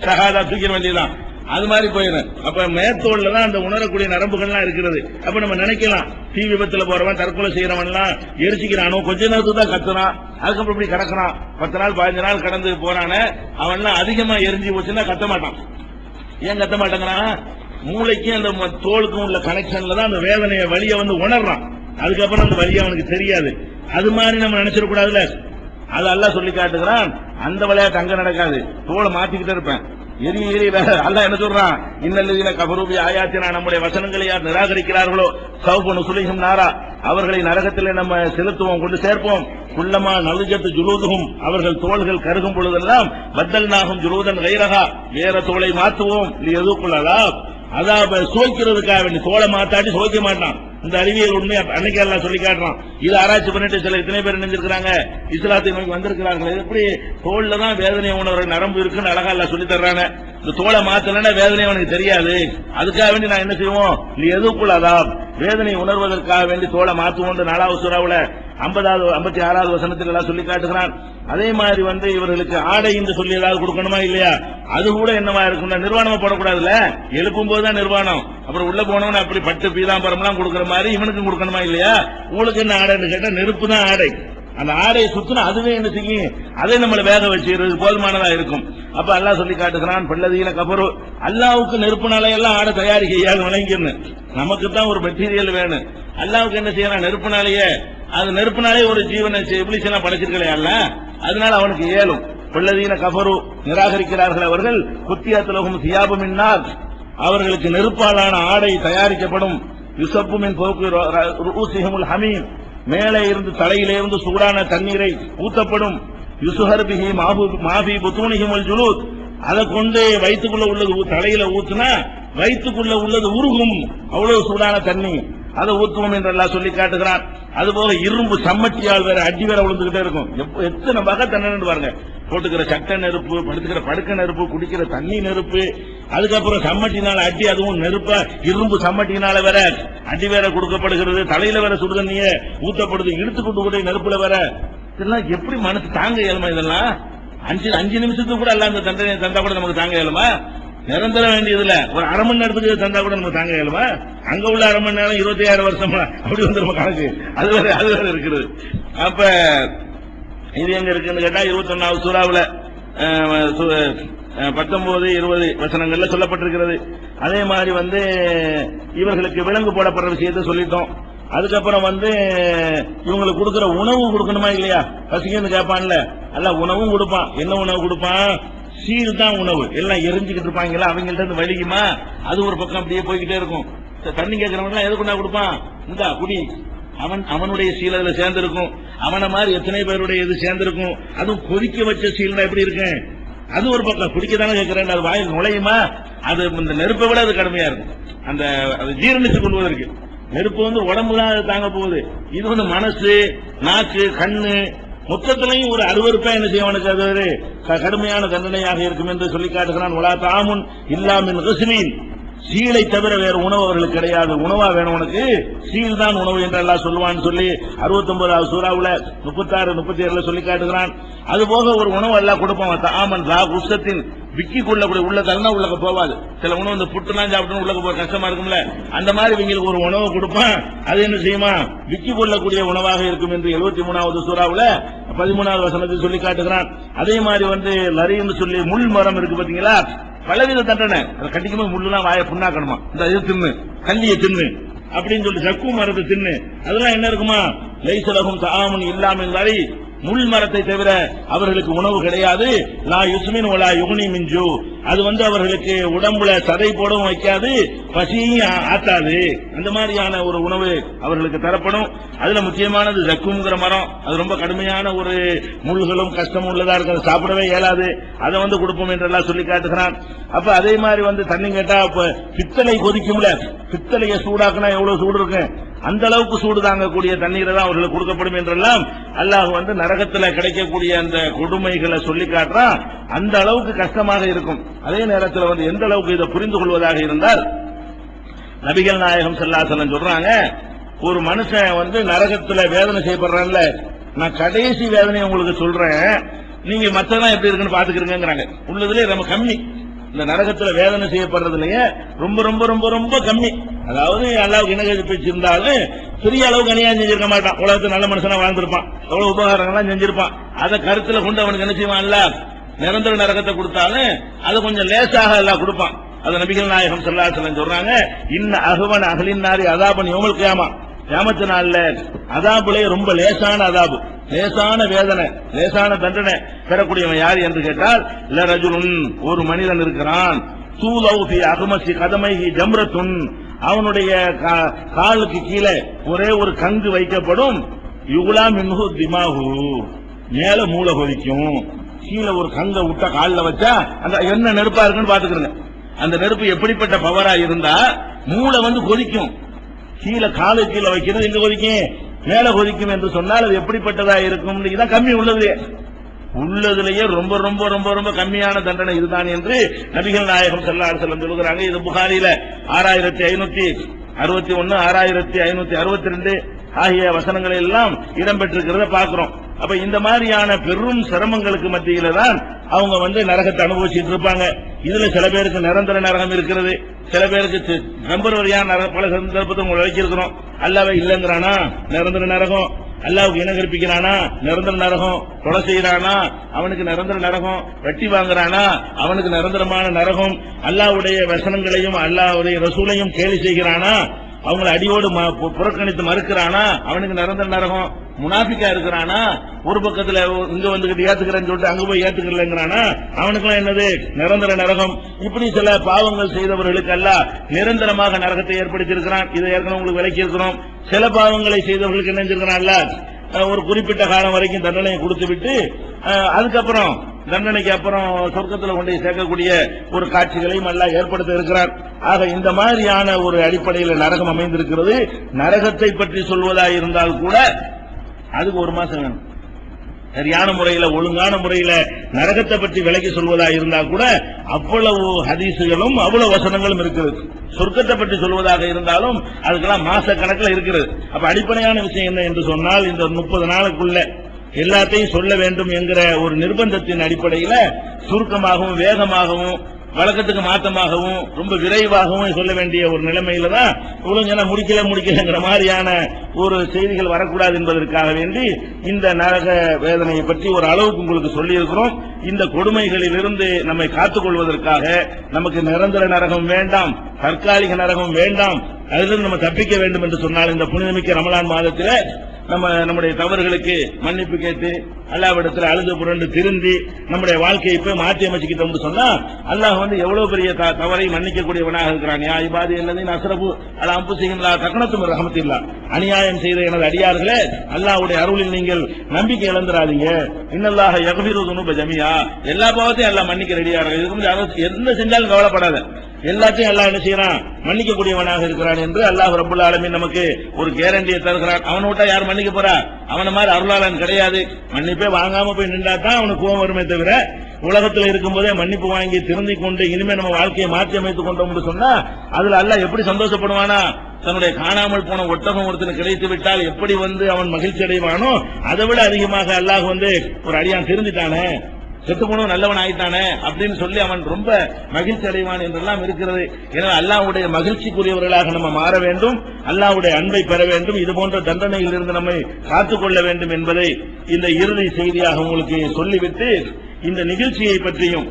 சகாதா தூக்கிற வேண்டியதான், அது மாதிரி போயிடும். அப்ப மேத்தோல்ல தான் அந்த உணரக்கூடிய நரம்புகள்லாம் இருக்கிறது. அப்ப நம்ம நினைக்கலாம், தீ விபத்துல போறவன் தற்கொலை செய்யறவன்லாம் எரிச்சிக்கிறானோ, கொஞ்ச நேரத்துக்கு தான் கத்துறான், அதுக்கப்புறம் இப்படி கிடக்குறான், 10 நாள் 15 நாள் கடந்து போறான, அவன்லாம் அதிகமா எரிஞ்சு போச்சுன்னா கத்த மாட்டான். ஏன் கத்த மாட்டேங்கிறான், மூளைக்கும் அந்த தோலுக்கும் உள்ள கனெக்ஷன்ல தான் அந்த வேதனைய வலிய உணர்றான். அதுக்கப்புறம் அந்த வலிய அவனுக்கு தெரியாது. அது மாதிரி நம்ம நினைச்சிடக்கூடாதுல, அது அல்லாஹ் சொல்லி காட்டுகிறான். அந்த விளையாட்டு அங்க நடக்காது, தோலை மாத்திக்கிட்டே இருப்பேன், எரி அல்லாஹ் என்ன சொல்றான், இன்னல்லதீன கஃபரூ பி ஆயாத்தினா, நம்முடைய வசனங்களை யார் நிராகரிக்கிறார்களோ சௌஃப நுஸ்லிஹிம் நாரா, அவர்களை நரகத்திலே நம்ம செலுத்துவோம், கொண்டு சேர்ப்போம். குல்லமா நலுஜத்து ஜுலூதுஹும், அவர்கள் தோள்கள் கருகும் பொழுதெல்லாம் பத்தல்நாகும் ஜுலூதன் கைரஹா, வேற தோலை மாற்றுவோம், லியதுகுல் அதாப், அதாப சுவைக்கிறதுக்காக வேண்டி. தோலை மாத்தாட்டி சுவைக்க மாட்டான். இந்த அறிவியல் உண்மை அன்னைக்கு எல்லாம் சொல்லி காட்டுறான். இது ஆராய்ச்சி பண்ணிட்டு சில இத்தனை பேர் நினைஞ்சிருக்கிறாங்க, இஸ்லாத்தை நோக்கி வந்திருக்கிறார்கள். எப்படி தோல்ல தான் வேதனை உணர்ற நரம்பு இருக்குன்னு அழகா எல்லாம் சொல்லி தர்றாங்க. இந்த தோலை மாத்தலன்னா வேதனை அவனுக்கு தெரியாது. அதுக்காக வேண்டி நான் என்ன செய்வோம், எதுக்குள் அதாப், வேதனை உணர்வதற்காக வேண்டி தோலை மாத்துவோம். 4வது சூறாவுல 56வது வசனத்தில் எல்லாம் சொல்லி காட்டுகிறான். அதே மாதிரி இவர்களுக்கு ஆடை என்று சொல்லி ஏதாவது கொடுக்கணுமா இல்லையா, அது கூட என்னவா இருக்கும்னா நிர்வாணமா போடக்கூடாதுல்ல, எழுப்பும் போதுதான் நிர்வாணம். அப்புறம் உள்ள போனவன அப்படி பட்டு பீதாம்பரம்லாம் கொடுக்கற மாதிரி இவனுக்கும் கொடுக்கணுமா இல்லையா. உங்களுக்கு என்ன ஆடைன்னு கேட்டா நெருப்பு தான் ஆடை. அந்த ஆடையை சுத்தினா அதுவே என்ன செய்யும், அதை நம்மளை வேக வச்சுக்கிறது போதுமானதா இருக்கும். அப்ப அல்லாஹ் சொல்லி காட்டுகிறான், பல்லதீன கஃபரு, அல்லாஹ்வுக்கு நெருப்புனால எல்லாம் ஆடை தயாரிக்க விளங்கின்னு, நமக்கு தான் ஒரு மெட்டீரியல் வேணும். அல்லாஹ்வுக்கு என்ன செய்யலாம், நெருப்புனாலேயே அது நெருப்பினாலே ஒரு ஜீவனை இப்லீஸ் எல்லாம் படைச்சிருக்கலையா அல்ல, அதனால அவனுக்கு ஏலும். வல்லதீன கஃபரு நிராகரிக்கிறார்கள் அவர்கள், குத்தியத்துலகும் சியாபு மின்னார், அவர்களுக்கு நெருப்பாலான ஆடை தயாரிக்கப்படும். யுசப்பு மின் போக்கு ரூசிஹமுல் ஹமீம், மேலே இருந்து தலையிலே இருந்து சூடான தண்ணீரை ஊத்தப்படும். யுசுஹர் பிஹி மாஃபி புத்தூனிஹிமுல் ஜுலூத், அதை கொண்டு வயிற்றுக்குள்ள உள்ளது தலையில ஊத்துனா வயிற்றுக்குள்ள உள்ளது உருகும், அவ்வளவு சூடான தண்ணி, அதை ஊத்துவோம் என்று எல்லாம் சொல்லி காட்டுகிறான். அதுபோல இரும்பு சம்மட்டியால் வேற அடி வேற விழுந்துகிட்டே இருக்கும். எத்தனை வகை தண்ணீர் பாருங்க, போட்டுக்கிற சட்டை நெருப்பு, படுத்துக்கிற படுக்க நெருப்பு, குடிக்கிற தண்ணி நெருப்பு, அதுக்கப்புறம் சம்மட்டினால அடி, அதுவும் நெருப்ப இரும்பு சம்மட்டினால வேற அடி வேற கொடுக்கப்படுகிறது. தலையில வேற சுடு தண்ணிய ஊத்தப்படுது, இழுத்து கொண்டு கூட நெருப்புல வேற. இதெல்லாம் எப்படி மனசு தாங்க இயலுமா? இதெல்லாம் அஞ்சு நிமிஷத்துக்கு கூட அல்ல அந்த தண்டனை தந்தா கூட நமக்கு தாங்க இயலுமா? நிரந்தர வேண்டியதுல ஒரு அரை மணி நேரத்துக்கு தந்தா கூட நமக்கு தாங்க இயலுமா? அங்க உள்ள அரை மணி நேரம் 26 வருஷமா அப்படி வந்து நம்ம கணக்கு அது வேற இருக்கிறது. அப்ப இது எங்க இருக்குன்னு கேட்டா 21வது சூறாவுல 19, 20 வசனங்கள்ல சொல்லப்பட்டிருக்கிறது. அதே மாதிரி வந்து இவர்களுக்கு விலங்கு போடப்படுற விஷயத்தை சொல்லிட்டோம். அதுக்கப்புறம் வந்து இவங்களுக்கு கொடுக்கிற உணவு கொடுக்கணுமா இல்லையா? பசிக்குன்னு கேட்பான்ல, அல்ல உணவும் கொடுப்பான். என்ன உணவு கொடுப்பான்? சீல் தான் உணவு. எல்லாம் எரிஞ்சுக்கிட்டு இருப்பாங்களா, அவங்கள்ட்ட இருந்து வலிக்குமா, அது ஒரு பக்கம் அப்படியே போய்கிட்டே இருக்கும். தண்ணி கேட்கறவங்க எது கொண்டா கொடுப்பான்? இந்தா குடி. அவனுடைய சீல் அதுல சேர்ந்திருக்கும். அவனை மாதிரி எத்தனை பேருடைய இது சேர்ந்திருக்கும். அதுவும் கொதிக்க வச்ச சீல் எப்படி இருக்கு, அது ஒரு பக்கம். குடிக்கதானே கேட்கிறேன், அது வாயில் நுழையுமா? அது இந்த நெருப்பை விட அது கடுமையா இருக்கும். அந்த அது ஜீரணிச்சு கொள்வதற்கு நெருப்பு வந்து உடம்புதான் தாங்க போகுது. இது வந்து மனசு, நாக்கு, கண்ணு மொத்தத்திலையும் ஒரு அருவருப்பா என்ன செய்வனுக்கு அது ஒரு கடுமையான தண்டனையாக இருக்கும் என்று சொல்லி காட்டுகிறான். உலா தாமுன் இல்லாமின் ரஸ்மீன், சீலை தவிர வேறு உணவு அவர்களுக்கு கிடையாது. உணவா வேணும் உனக்கு, சீல் தான் உணவு என்று எல்லாம் சொல்லுவான்னு சொல்லி 69வது சூறாவுல 36, 37 சொல்லி காட்டுகிறான். அதுபோக ஒரு உணவு எல்லாம் கொடுப்பான். ஆமன் ரா உஷத்தின், விக்கி கொள்ளக்கூடிய உள்ள தரனா உள்ளக போவாது. சில உணவு இந்த புட்டுலாம் சாப்பிட்டு உள்ளக போக கஷ்டமா இருக்கும்ல, அந்த மாதிரி இவங்களுக்கு ஒரு உணவு கொடுப்பான். அது என்ன செய்யுமா? விக்கி கொள்ளக்கூடிய உணவாக இருக்கும் என்று 73வது சூறாவுல 13வது வசனத்தில் சொல்லி காட்டுகிறான். அதே மாதிரி வந்து லரின்னு சொல்லி முள் மரம் இருக்கு பாத்தீங்களா, பலவித தண்டனை. அதை கண்டிக்கும்போது முள்ளுலாம் வாய புண்ணாக்கணுமா, இந்த இது தின்னு, கல்லிய தின்னு அப்படின்னு சொல்லி சக்கு மரத்தை தின்னு, அதெல்லாம் என்ன இருக்குமா? லைசலகும் தாமுன் இல்லாமல் வரை, முள் மரத்தை தவிர அவர்களுக்கு உணவு கிடையாது. லா யுஸ்மின் வலா யுக்னி மின் ஜூ, அது வந்து அவர்களுக்கு உடம்புல சதை போடவும் வைக்காது, பசியும் ஆத்தாது. அந்த மாதிரியான ஒரு உணவு அவர்களுக்கு தரப்படும். அதுல முக்கியமானது ஜக்குங்கிற மரம். அது ரொம்ப கடுமையான ஒரு முள்களும் கஷ்டமும் உள்ளதா இருக்கு, சாப்பிடவே இயலாது. அதை வந்து கொடுப்போம் என்றெல்லாம் சொல்லி காட்டுகிறான். அப்ப அதே மாதிரி வந்து தண்ணி கேட்டா பித்தளை கொதிக்கும்ல, பித்தளையை சூடாக்குனா எவ்வளவு சூடு இருக்கு, அந்த அளவுக்கு சூடு தாங்கக்கூடிய தண்ணீரை தான் அவர்களுக்கு கொடுக்கப்படும் என்றெல்லாம் அல்லாஹ் வந்து நரகத்தில் கிடைக்கக்கூடிய அந்த கொடுமைகளை சொல்லி காட்டுறான். அந்த அளவுக்கு கஷ்டமாக இருக்கும். அதே நேரத்தில் வந்து எந்த அளவுக்கு இதை புரிந்து கொள்வதாக இருந்தால், நபிகள் நாயகம் ஸல்லல்லாஹு அலைஹி வஸல்லம் சொல்றாங்க, ஒரு மனுஷன் வந்து நரகத்தில் வேதனை செய்யப்படுறான்ல, நான் கடைசி வேதனை உங்களுக்கு சொல்றேன், நீங்க மற்றதான் எப்படி இருக்குன்னு பாத்துக்கிறீங்கிறாங்க. உள்ளதுலேயே ரொம்ப கம்மி, இந்த நரகத்துல வேதனை செய்யப்படுறதுலயே ரொம்ப ரொம்ப ரொம்ப ரொம்ப கம்மி. அதாவது அல்லாவுக்கு இணை பேச்சிருந்தாலும் பெரிய அளவுக்கு அநியாயம் செஞ்சிருக்க மாட்டான். உலகத்துல நல்ல மனுஷனா வாழ்ந்திருப்பான், எவ்வளவு உபகாரங்கள்லாம் செஞ்சிருப்பான். அதை கருத்துல கொண்டு அவனுக்கு என்ன செய்வான்? அல்ல நிரந்தர நரகத்தை கொடுத்தாலும் அதை கொஞ்சம் லேசாக எல்லாம் கொடுப்பான். அது நபிகள் நாயகம் ஸல்லல்லாஹு அலைஹி வஸல்லம் சொல்றாங்க, இன்ன அஹ்வன அஹ்லின் நாரி அஸாபன் யௌமல் கியாமா, கியாமத் நாள்ல அதாபுலே ரொம்ப லேசான அதாபு, லேசான வேதனை, லேசான தண்டனை பெறக்கூடியவன் யார் என்று கேட்டால், லரஜுலுன், ஒரு மனிதன் இருக்கிறான், தூலவு ஃபீ அஹ்மஸி கதமைஹி ஜம்ரத்துன், அவனுடைய காலுக்கு கீழே ஒரே ஒரு கங்கு வைக்கப்படும், யுகுலா மின்ஹு திமாஹு, மேல மூளை கொதிக்கும். கீழே ஒரு கங்கை விட்ட காலில் வச்சா அந்த என்ன நெருப்பா இருக்குன்னு பாத்துக்கிறேங்க. அந்த நெருப்பு எப்படிப்பட்ட பவரா இருந்தா மூளை வந்து கொதிக்கும். கீழே காலு கீழே வைக்கிறது எங்க கொதிக்கும்? மேல கொதிக்கும் என்று சொன்னால் அது எப்படிப்பட்டதா இருக்கும்? இதுதான் கம்மி உள்ளதுலேயே ரொம்ப ரொம்ப ரொம்ப ரொம்ப கம்மியான தண்டனை இதுதான் என்று நபிகள் நாயகம் ஸல்லல்லாஹு அலைஹி வஸல்லம் சொல்கிறாங்க. இது புகாரில 6561, 6562 ஆகிய வசனங்கள் எல்லாம் இடம்பெற்றிருக்கிறத பார்க்கிறோம். அப்ப இந்த மாதிரியான பெரும் சிரமங்களுக்கு மத்தியில தான் அவங்க வந்து நரகத்தை அனுபவிச்சுட்டு இருப்பாங்க. இதுல சில பேருக்கு நிரந்தர நரகம் இருக்கிறது, சில பேருக்கு டெம்பரரியான பல சந்தர்ப்பத்தை உங்களை வச்சிருக்கிறோம். அல்லாஹ்வே இல்லங்கிறானா நிரந்தர நரகம், அல்லாஹ்வுக்கு இணை கற்பிக்கிறானா நிரந்தர நரகம், கொலை செய்யறானா அவனுக்கு நிரந்தர நரகம், வெட்டி வாங்குறானா அவனுக்கு நிரந்தரமான நரகம், அல்லாஹ்வுடைய வசனங்களையும் அல்லாஹ்வுடைய ரசூலையும் கேலி செய்கிறானா அவங்களை அடியோடு புறக்கணித்து மறுக்கிறானா அவனுக்கு நிரந்தர நரகம். முனாஃபிக்கா இருக்கிறானா, ஒரு பக்கத்துல இங்க வந்துகிட்டு ஏத்துக்கிறேன்னு சொல்லிட்டு அங்க போய் ஏத்துக்கலங்கிறானா, அவனுக்குலாம் என்னது நிரந்தர நரகம். இப்படி சில பாவங்கள் செய்தவர்களுக்கு அல்லாஹ் நிரந்தரமாக நரகத்தை ஏற்படுத்தியிருக்கிறான். இதை ஏற்கனவே உங்களுக்கு விளக்கி இருக்கிறோம். சில பாவங்களை செய்தவர்களுக்கு என்ன செஞ்சிருக்கிறான், ஒரு குறிப்பிட்ட காலம் வரைக்கும் தண்டனையை கொடுத்து விட்டு அதுக்கப்புறம் தண்டனைக்கு அப்புறம் சொர்க்கத்தில் கொண்டு சேர்க்கக்கூடிய ஒரு காட்சிகளையும் எல்லாம் ஏற்படுத்த இருக்கிறார். ஆக இந்த மாதிரியான ஒரு அடிப்படையில் நரகம் அமைந்திருக்கிறது. நரகத்தை பற்றி சொல்வதாக இருந்தால் கூட அதுக்கு ஒரு மாசம் வேணும். சரியான முறையில ஒழுங்கான முறையில நரகத்தை பற்றி விளக்கி சொல்வதாக இருந்தால் கூட அவ்வளவு ஹதீசுகளும் அவ்வளவு வசனங்களும் இருக்கிறது. சொர்க்கத்தை பற்றி சொல்வதாக இருந்தாலும் அதுக்கெல்லாம் மாச கணக்கில் இருக்கிறது. அப்ப அடிப்படையான விஷயம் என்ன என்று சொன்னால், இந்த 30 நாளுக்குள்ள எல்லாத்தையும் சொல்ல வேண்டும் என்கிற ஒரு நிர்பந்தத்தின் அடிப்படையில சுருக்கமாகவும் வேகமாகவும் வழக்கத்துக்கு மாற்றமாகவும் ரொம்ப விரைவாகவும் சொல்ல வேண்டிய ஒரு நிலைமையில தான் இவ்வளவு முடிக்கலங்கிற மாதிரியான ஒரு செய்திகள் வரக்கூடாது என்பதற்காக வேண்டி இந்த நரக வேதனையை பற்றி ஒரு அளவுக்கு உங்களுக்கு சொல்லி இருக்கிறோம். இந்த கொடுமைகளில் இருந்து நம்மை காத்துக் கொள்வதற்காக நமக்கு நிரந்தர நரகம் வேண்டாம், தற்காலிக நரகம் வேண்டாம், அதிலிருந்து நம்ம தப்பிக்க வேண்டும் என்று சொன்னால் இந்த புனிதமிக்க ரமலான் மாதத்தில் நம்முடைய தவறுகளுக்கு மன்னிப்பு கேட்டு அல்லாஹ்விடத்தில் அழுது புரண்டு திருந்தி நம்முடைய வாழ்க்கையை போய் மாற்றி அமைச்சுக்கிட்டோம்னு சொன்னா அல்லாஹ் எவ்வளவு பெரிய தவறை மன்னிக்கக்கூடியவனாக இருக்கிறான். யா இபாதி அல்லதீன அஸ்ரஃபு அலா அன்ஃபுஸிஹிம் லா தக்னது மின் ரஹ்மத்தில்லாஹ். அநியாயம் செய்த எனது அடியார்களே, அல்லாஹ்வுடைய அருளில் நீங்கள் நம்பிக்கை இழந்துராதீங்க. இன்னல்லாஹ யக்ஃபிரு ذுனூப ஜமீஆ. எல்லா பாவத்தையும் அல்லாஹ் மன்னிக்க ரெடியாக இருக்கிறான். என்ன செஞ்சாலும் கவலைப்படாத, எல்லாத்தையும் அல்லாஹ் என்ன செய்யறான், மன்னிக்கக்கூடியவனாக இருக்கிறான் என்று அல்லாஹ் ரப்பல் ஆலமீன் நமக்கு ஒரு கேரண்டியை தருகிறான். அவனை விட்டா யார் மன்னிக்க போறா? அவன மாதிரி அருளாளன் கிடையாது. மன்னிப்பே வாங்காம போய் நின்றா தான் அவனுக்கு கோபம் வருமே தவிர, உலகத்தில் இருக்கும்போதே மன்னிப்பு வாங்கி திருந்திக் கொண்டு இனிமே நம்ம வாழ்க்கையை மாற்றி அமைத்துக் கொண்டோம் சொன்னா அதுல அல்லாஹ் எப்படி சந்தோஷப்படுவானா? தன்னுடைய காணாமல் போன ஒட்டகம் ஒருத்தனுக்கு கிடைத்து விட்டால் எப்படி அவன் மகிழ்ச்சி அடைவானோ அதை விட அதிகமாக அல்லாஹ் ஒரு அடியான் திருந்திட்டானே, செத்து போனவன் நல்லவன் ஆயிட்டானே அப்படின்னு சொல்லி அவன் ரொம்ப மகிழ்ச்சி அடைவான் என்றெல்லாம் இருக்கிறது. எனவே அல்லாஹ்வுடைய மகிழ்ச்சிக்குரியவர்களாக நம்ம மாற வேண்டும், அல்லாஹ்வுடைய அன்பை பெற வேண்டும், இது போன்ற தண்டனையில் இருந்து நம்மை காத்துக்கொள்ள வேண்டும் என்பதை இந்த இறுதி செய்தியாக உங்களுக்கு சொல்லிவிட்டு இந்த நிகழ்ச்சியை பற்றியும்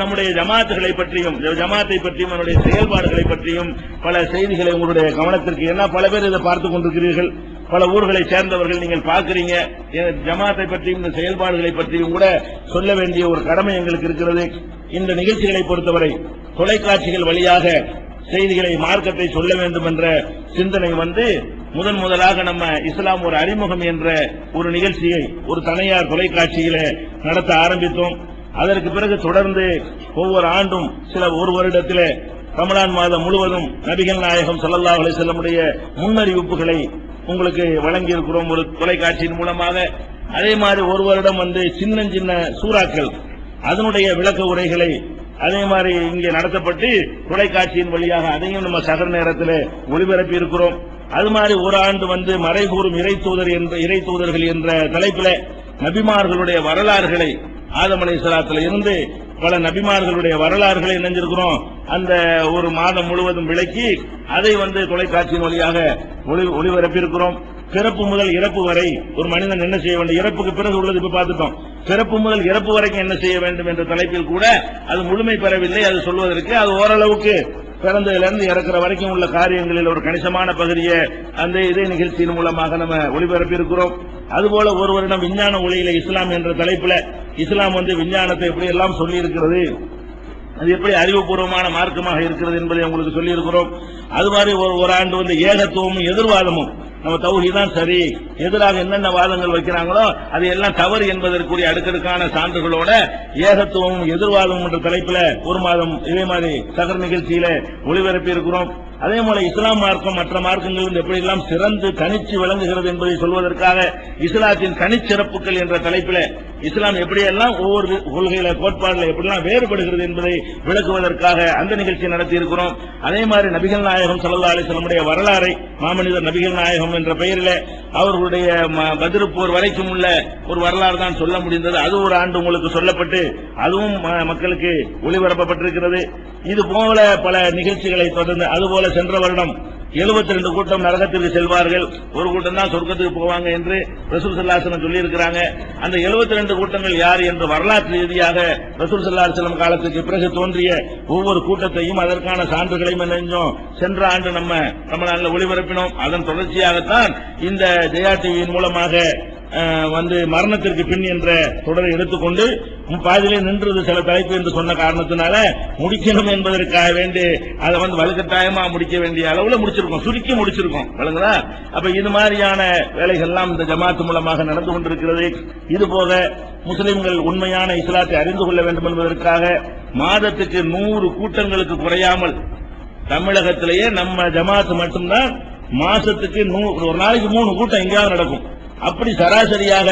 நம்முடைய ஜமாத்துகளை பற்றியும் ஜமாத்தை பற்றியும் அதனுடைய செயல்பாடுகளை பற்றியும் பல செய்திகளை உங்களுடைய கவனத்திற்கு, ஏன்னா பல பேர் இதை பார்த்துக் கொண்டிருக்கிறீர்கள், பல ஊர்களை சேர்ந்தவர்கள் நீங்கள் பார்க்கிறீங்க. ஜமாத்தை பற்றியும் இந்த செயல்பாடுகளை பற்றியும் கூட சொல்ல வேண்டிய ஒரு கடமை எங்களுக்கு இருக்கிறது. இந்த நிகழ்ச்சிகளை பொறுத்தவரை தொலைக்காட்சிகள் வழியாக செய்திகளை மார்க்கத்தை சொல்ல வேண்டும் என்ற சிந்தனை முதலாக நம்ம இஸ்லாம் ஒரு அறிமுகம் என்ற ஒரு நிகழ்ச்சியை ஒரு தனியார் தொலைக்காட்சியில நடத்த ஆரம்பித்தோம். அதற்கு பிறகு தொடர்ந்து ஒவ்வொரு ஆண்டும் ஒரு வருடத்திலே ரமலான் மாதம் முழுவதும் நபிகள் நாயகம் ஸல்லல்லாஹு அலைஹி வஸல்லமுடைய முன்னறிவிப்புகளை உங்களுக்கு வழங்கி இருக்கிறோம் ஒரு தொலைக்காட்சியின் மூலமாக. அதே மாதிரி ஒரு வருடம் சின்ன சூறாக்கள் அதனுடைய விளக்க உரைகளை அதே மாதிரி இங்கே நடத்தப்பட்டு தொலைக்காட்சியின் வழியாக அதையும் நம்ம சகர் நேரத்தில் ஒளிபரப்பி இருக்கிறோம். அது மாதிரி ஒரு ஆண்டு மறைகூறும் இறை தூதர்கள் என்ற தலைப்பில் நபிமார்களுடைய வரலாறுகளை ஆதம் அலைஹிஸ்ஸலாத்துல இருந்து பல நபிமார்களுடைய வரலாறுகளை நினைஞ்சிருக்கிறோம். அந்த ஒரு மாதம் முழுவதும் விளக்கி அதை தொலைக்காட்சியின் வழியாக ஒளிபரப்பியிருக்கிறோம். பிறப்பு முதல் இறப்பு வரை ஒரு மனிதன் என்ன செய்ய வேண்டும், இறப்புக்கு பிறகு உள்ளது இப்ப பார்த்துட்டோம், பிறப்பு முதல் இறப்பு வரைக்கும் என்ன செய்ய வேண்டும் என்ற தலைப்பில் கூட அது முழுமை பெறவில்லை. அது சொல்வதற்கு அது ஓரளவுக்கு பிறந்ததிலிருந்து இறக்குற வரைக்கும் உள்ள காரியங்களில் ஒரு கணிசமான பகுதியை அந்த இதே நிகழ்ச்சியின் மூலமாக நம்ம ஒளிபரப்பி இருக்கிறோம். அதுபோல ஒரு வருடம் விஞ்ஞான ஒளியில இஸ்லாம் என்ற தலைப்புல இஸ்லாம் விஞ்ஞானத்தை எப்படி எல்லாம் சொல்லி இருக்கிறது, அது எப்படி அறிவுபூர்வமான மார்க்கமாக இருக்கிறது என்பதை உங்களுக்கு சொல்லி இருக்கிறோம். அது மாதிரி ஒரு ஆண்டு ஏகத்துவமும் எதிர்வாதமும், நம்ம தௌஹீத் தான் சரி, எதிராக என்னென்ன வாதங்கள் வைக்கிறாங்களோ அது எல்லாம் தவறு என்பதற்குரிய அடுக்கடுக்கான சான்றுகளோட ஏகத்துவமும் எதிர்வாதமும் என்ற தலைப்புல ஒரு மாதம் இதே மாதிரி சகர் நிகழ்ச்சியில ஒளிபரப்பி இருக்கிறோம். அதே போல இஸ்லாம் மார்க்கம் மற்ற மார்க்கங்கள் எப்படி எல்லாம் சிறந்து தனிச்சு விளங்குகிறது என்பதை சொல்வதற்காக இஸ்லாத்தின் தனிச்சிறப்புகள் என்ற தலைப்பில் இஸ்லாம் எப்படியெல்லாம் ஒவ்வொரு கொள்கையில கோட்பாடுல எப்படிலாம் வேறுபடுகிறது என்பதை விளக்குவதற்காக அந்த நிகழ்ச்சி நடத்தி இருக்கிறோம். அதே மாதிரி நபிகள் நாயகம் ஸல்லல்லாஹு அலைஹி வஸல்லம் வரலாறை மாமனிதர் நபிகள் நாயகம் என்ற பெயரில் அவர்களுடைய பத்ர் போர் வரைக்கும் உள்ள ஒரு வரலாறு தான் சொல்ல முடிந்தது. அது ஒரு ஆண்டு உங்களுக்கு சொல்லப்பட்டு அதுவும் மக்களுக்கு ஒளிபரப்பப்பட்டிருக்கிறது. இது போல பல நிகழ்ச்சிகளை தொடர்ந்து அதுபோல சென்ற வருடம் 72 கூட்டம் நரகத்திற்கு செல்வார்கள், ஒரு கூட்டம் தான் சொர்க்கத்துக்கு போவாங்க என்று ரசூல் ஸல்லல்லாஹு அலைஹி வஸல்லம் சொல்லி இருக்கிறாங்க. அந்த 72 கூட்டங்கள் யார் என்று வரலாற்று ரீதியாக ரசூல் ஸல்லல்லாஹு அலைஹி வஸல்லம் காலத்துக்கு பிறகு தோன்றிய ஒவ்வொரு கூட்டத்தையும் அதற்கான சான்றுகளையும் என்னெஞ்சோம் சென்ற ஆண்டு நம்ம நாளில் ஒளிபரப்பினோம். அதன் தொடர்ச்சியாகத்தான் இந்த ஜெயா டிவியின் மூலமாக மரணத்திற்கு பின் என்ற தொடரை எடுத்துக்கொண்டு பாதிலே நின்றது சில தலைப்பு என்று சொன்ன காரணத்தினால முடிக்கணும் என்பதற்காக வேண்டி அதை வலுக்கட்டாயமா முடிக்க வேண்டிய அளவுல முடிச்சிருக்கோம், சுருக்கி முடிச்சிருக்கோம். வழங்குதா? அப்ப இது மாதிரியான வேலைகள் எல்லாம் இந்த ஜமாத் மூலமாக நடந்து கொண்டிருக்கிறது. இதுபோக முஸ்லிம்கள் உண்மையான இஸ்லாத்தை அறிந்து கொள்ள வேண்டும் என்பதற்காக மாதத்துக்கு 100 கூட்டங்களுக்கு குறையாமல் தமிழகத்திலேயே நம்ம ஜமாத் மட்டும்தான் மாசத்துக்கு ஒரு நாளைக்கு 3 கூட்டம் எங்கேயாவது நடக்கும். அப்படி சராசரியாக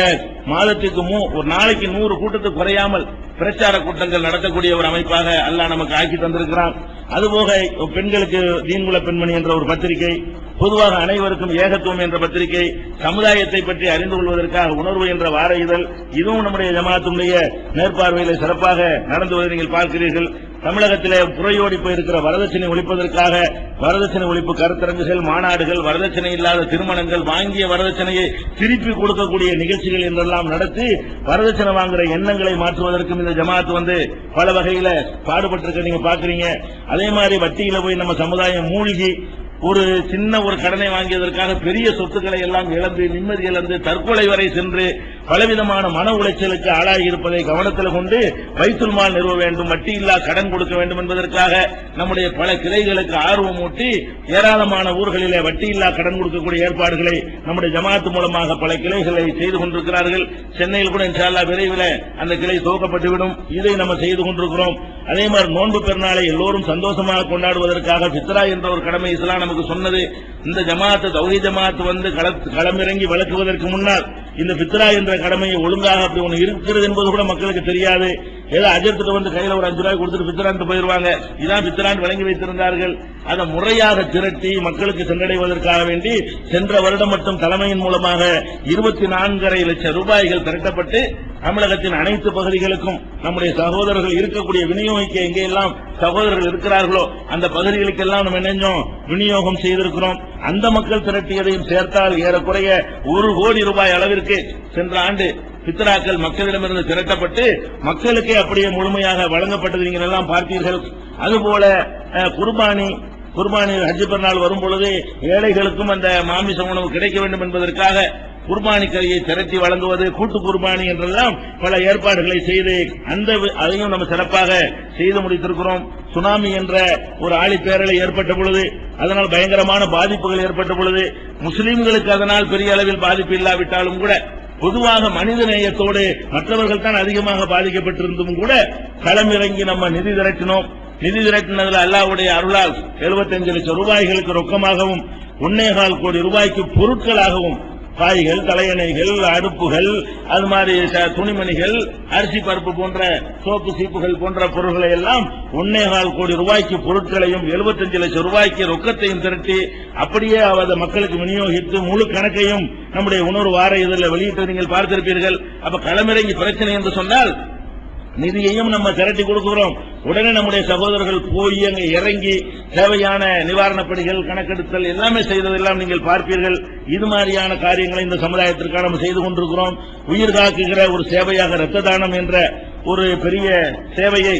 மாதத்துக்கு ஒரு நாளைக்கு 100 கூட்டத்துக்கு குறையாமல் பிரச்சார கூட்டங்கள் நடத்தக்கூடிய ஒரு அமைப்பாக அல்லாஹ் நமக்கு ஆக்கி தந்திருக்கிறான். அதுபோக பெண்களுக்கு தீன்குல பெண்மணி என்ற ஒரு பத்திரிகை, பொதுவாக அனைவருக்கும் ஏகத்துவம் என்ற பத்திரிகை, சமுதாயத்தை பற்றி அறிந்து கொள்வதற்காக உணர்வு என்ற வார இதழ், இதுவும் நம்முடைய ஜமாத்துடைய மேற்பார்வையில் சிறப்பாக நடந்துவதை நீங்கள் பார்க்கிறீர்கள். தமிழகத்திலே புறையோடி போயிருக்கிற வரதட்சணை ஒழிப்பதற்காக வரதட்சணை ஒழிப்பு கருத்தரங்குகள், மாநாடுகள், வரதட்சணை இல்லாத திருமணங்கள், வாங்கிய வரதட்சணையை திருப்பி கொடுக்கக்கூடிய நிகழ்ச்சிகள் என்றெல்லாம் நடத்தி வரதட்சணை வாங்குற எண்ணங்களை மாற்றுவதற்கும் இந்த ஜமாத் பல வகையில பாடுபட்டிருக்க நீங்க பாக்குறீங்க. அதே மாதிரி வட்டியில போய் நம்ம சமுதாயம் மூழ்கி ஒரு சின்ன ஒரு கடனை வாங்கியதற்காக பெரிய சொத்துக்களை எல்லாம் இழந்து நிம்மதி இழந்து தற்கொலை வரை சென்று பலவிதமான மன உளைச்சலுக்கு ஆளாகி இருப்பதை கவனத்தில் கொண்டு பைத்துல் மால் நிறுவ வேண்டும், வட்டி இல்லா கடன் கொடுக்க வேண்டும் என்பதற்காக நம்முடைய பல கிளைகளுக்கு ஆர்வம் ஊட்டி ஏராளமான ஊர்களிலே வட்டி இல்லா கடன் கொடுக்கக்கூடிய ஏற்பாடுகளை நம்முடைய ஜமாத் மூலமாக பல கிளைகளை செய்து கொண்டிருக்கிறார்கள். சென்னையில் கூட இன்ஷா அல்லாஹ் விரைவில் அந்த கிளை துவக்கப்பட்டுவிடும். இதை நம்ம செய்து கொண்டிருக்கிறோம். அதே மாதிரி நோன்பு பெருநாளை எல்லோரும் சந்தோஷமாக கொண்டாடுவதற்காக ஃபித்ரா என்ற ஒரு கடமை இஸ்லாம் நமக்கு சொன்னது. இந்த ஜமாத் தௌஹீத் ஜமாத் களமிறங்கி வளர்க்குவதற்கு முன்னால் இந்த ஃபித்ரா என்ற கடமையை ஒழுங்காக அப்படி ஒன்று இருக்கிறது என்பது கூட மக்களுக்கு தெரியாது. ஏதோ அஜர்த்துட்டு கையில ஒரு 5 ரூபாய் கொடுத்துட்டு ஃபித்ரான்னு போயிருவாங்க. இதான் ஃபித்ரான்னு வழங்கி வைத்திருந்தார்கள். அதை முறையாக திரட்டி மக்களுக்கு சென்றடைவதற்காக வேண்டி சென்ற வருடம் மட்டும் தலைமையின் மூலமாக 24.5 லட்சம் ரூபாய்கள் திரட்டப்பட்டு தமிழகத்தின் அனைத்து பகுதிகளுக்கும் நம்முடைய சகோதரர்கள் இருக்கக்கூடிய விநியோகிக்க எங்கெல்லாம் சகோதரர்கள் இருக்கிறார்களோ அந்த பகுதிகளுக்கெல்லாம் நம்ம என்னெஞ்சோம் விநியோகம் செய்திருக்கிறோம். அந்த மக்கள் திரட்டியதையும் சேர்த்தால் ஏறக்குறைய 1 கோடி ரூபாய் அளவிற்கு சென்ற ஆண்டு பித்ராக்கள் மக்களிடமிருந்து திரட்டப்பட்டு மக்களுக்கே அப்படியே முழுமையாக வழங்கப்பட்டது நீங்கள் எல்லாம் பார்த்தீர்கள். அதுபோல குர்பானி ஹஜ் பெருநாள் வரும் பொழுது ஏழைகளுக்கும் அந்த மாமிச உணவு கிடைக்க வேண்டும் என்பதற்காக குர்பானி கறியை திரட்டி வழங்குவது, கூட்டு குர்பானி என்றெல்லாம் பல ஏற்பாடுகளை செய்து அதையும் நம்ம சிறப்பாக செய்து முடித்திருக்கிறோம். சுனாமி என்ற ஒரு ஆழிப்பேரலை ஏற்பட்ட பொழுது அதனால் பயங்கரமான பாதிப்புகள் ஏற்பட்ட பொழுது முஸ்லிம்களுக்கு அதனால் பெரிய அளவில் பாதிப்பு இல்லாவிட்டாலும் கூட பொதுவாக மனித நேயத்தோடு மற்றவர்கள் தான் அதிகமாக பாதிக்கப்பட்டிருந்தும் கூட களமிறங்கி நம்ம நிதி திரட்டினோம். நிதி திரட்டினதில் அல்லாஹ்வுடைய அருளால் 75 லட்சம் ரூபாய்களுக்கு ரொக்கமாகவும் 1.25 கோடி ரூபாய்க்கு பொருட்களாகவும் காய்கள், தலையணைகள், அடுப்புகள், அது மாதிரி துணிமணிகள், அரிசி பருப்பு போன்ற சோப்பு சீப்புகள் போன்ற பொருட்களை எல்லாம் 1.25 கோடி ரூபாய்க்கு பொருட்களையும் 75 லட்சம் ரூபாய்க்கு ரொக்கத்தையும் திரட்டி அப்படியே அதை மக்களுக்கு விநியோகித்து முழு கணக்கையும் நம்முடைய உணர்வு வார இதழில் வெளியிட்டு நீங்கள் பார்த்திருப்பீர்கள். அப்ப களமிறங்கி பிரச்சனை என்று சொன்னால் நிதியையும் நம்ம திரட்டி கொடுக்கிறோம். உடனே நம்முடைய சகோதரர்கள் போய் அங்கே இறங்கி தேவையான நிவாரணப் பணிகள், கணக்கெடுத்தல் எல்லாமே செய்ததெல்லாம் நீங்கள் பார்ப்பீர்கள். இது மாதிரியான காரியங்களை இந்த சமுதாயத்திற்காக நம்ம செய்து கொண்டிருக்கிறோம். உயிர் காக்குகிற ஒரு சேவையாக இரத்த தானம் என்ற ஒரு பெரிய சேவையை,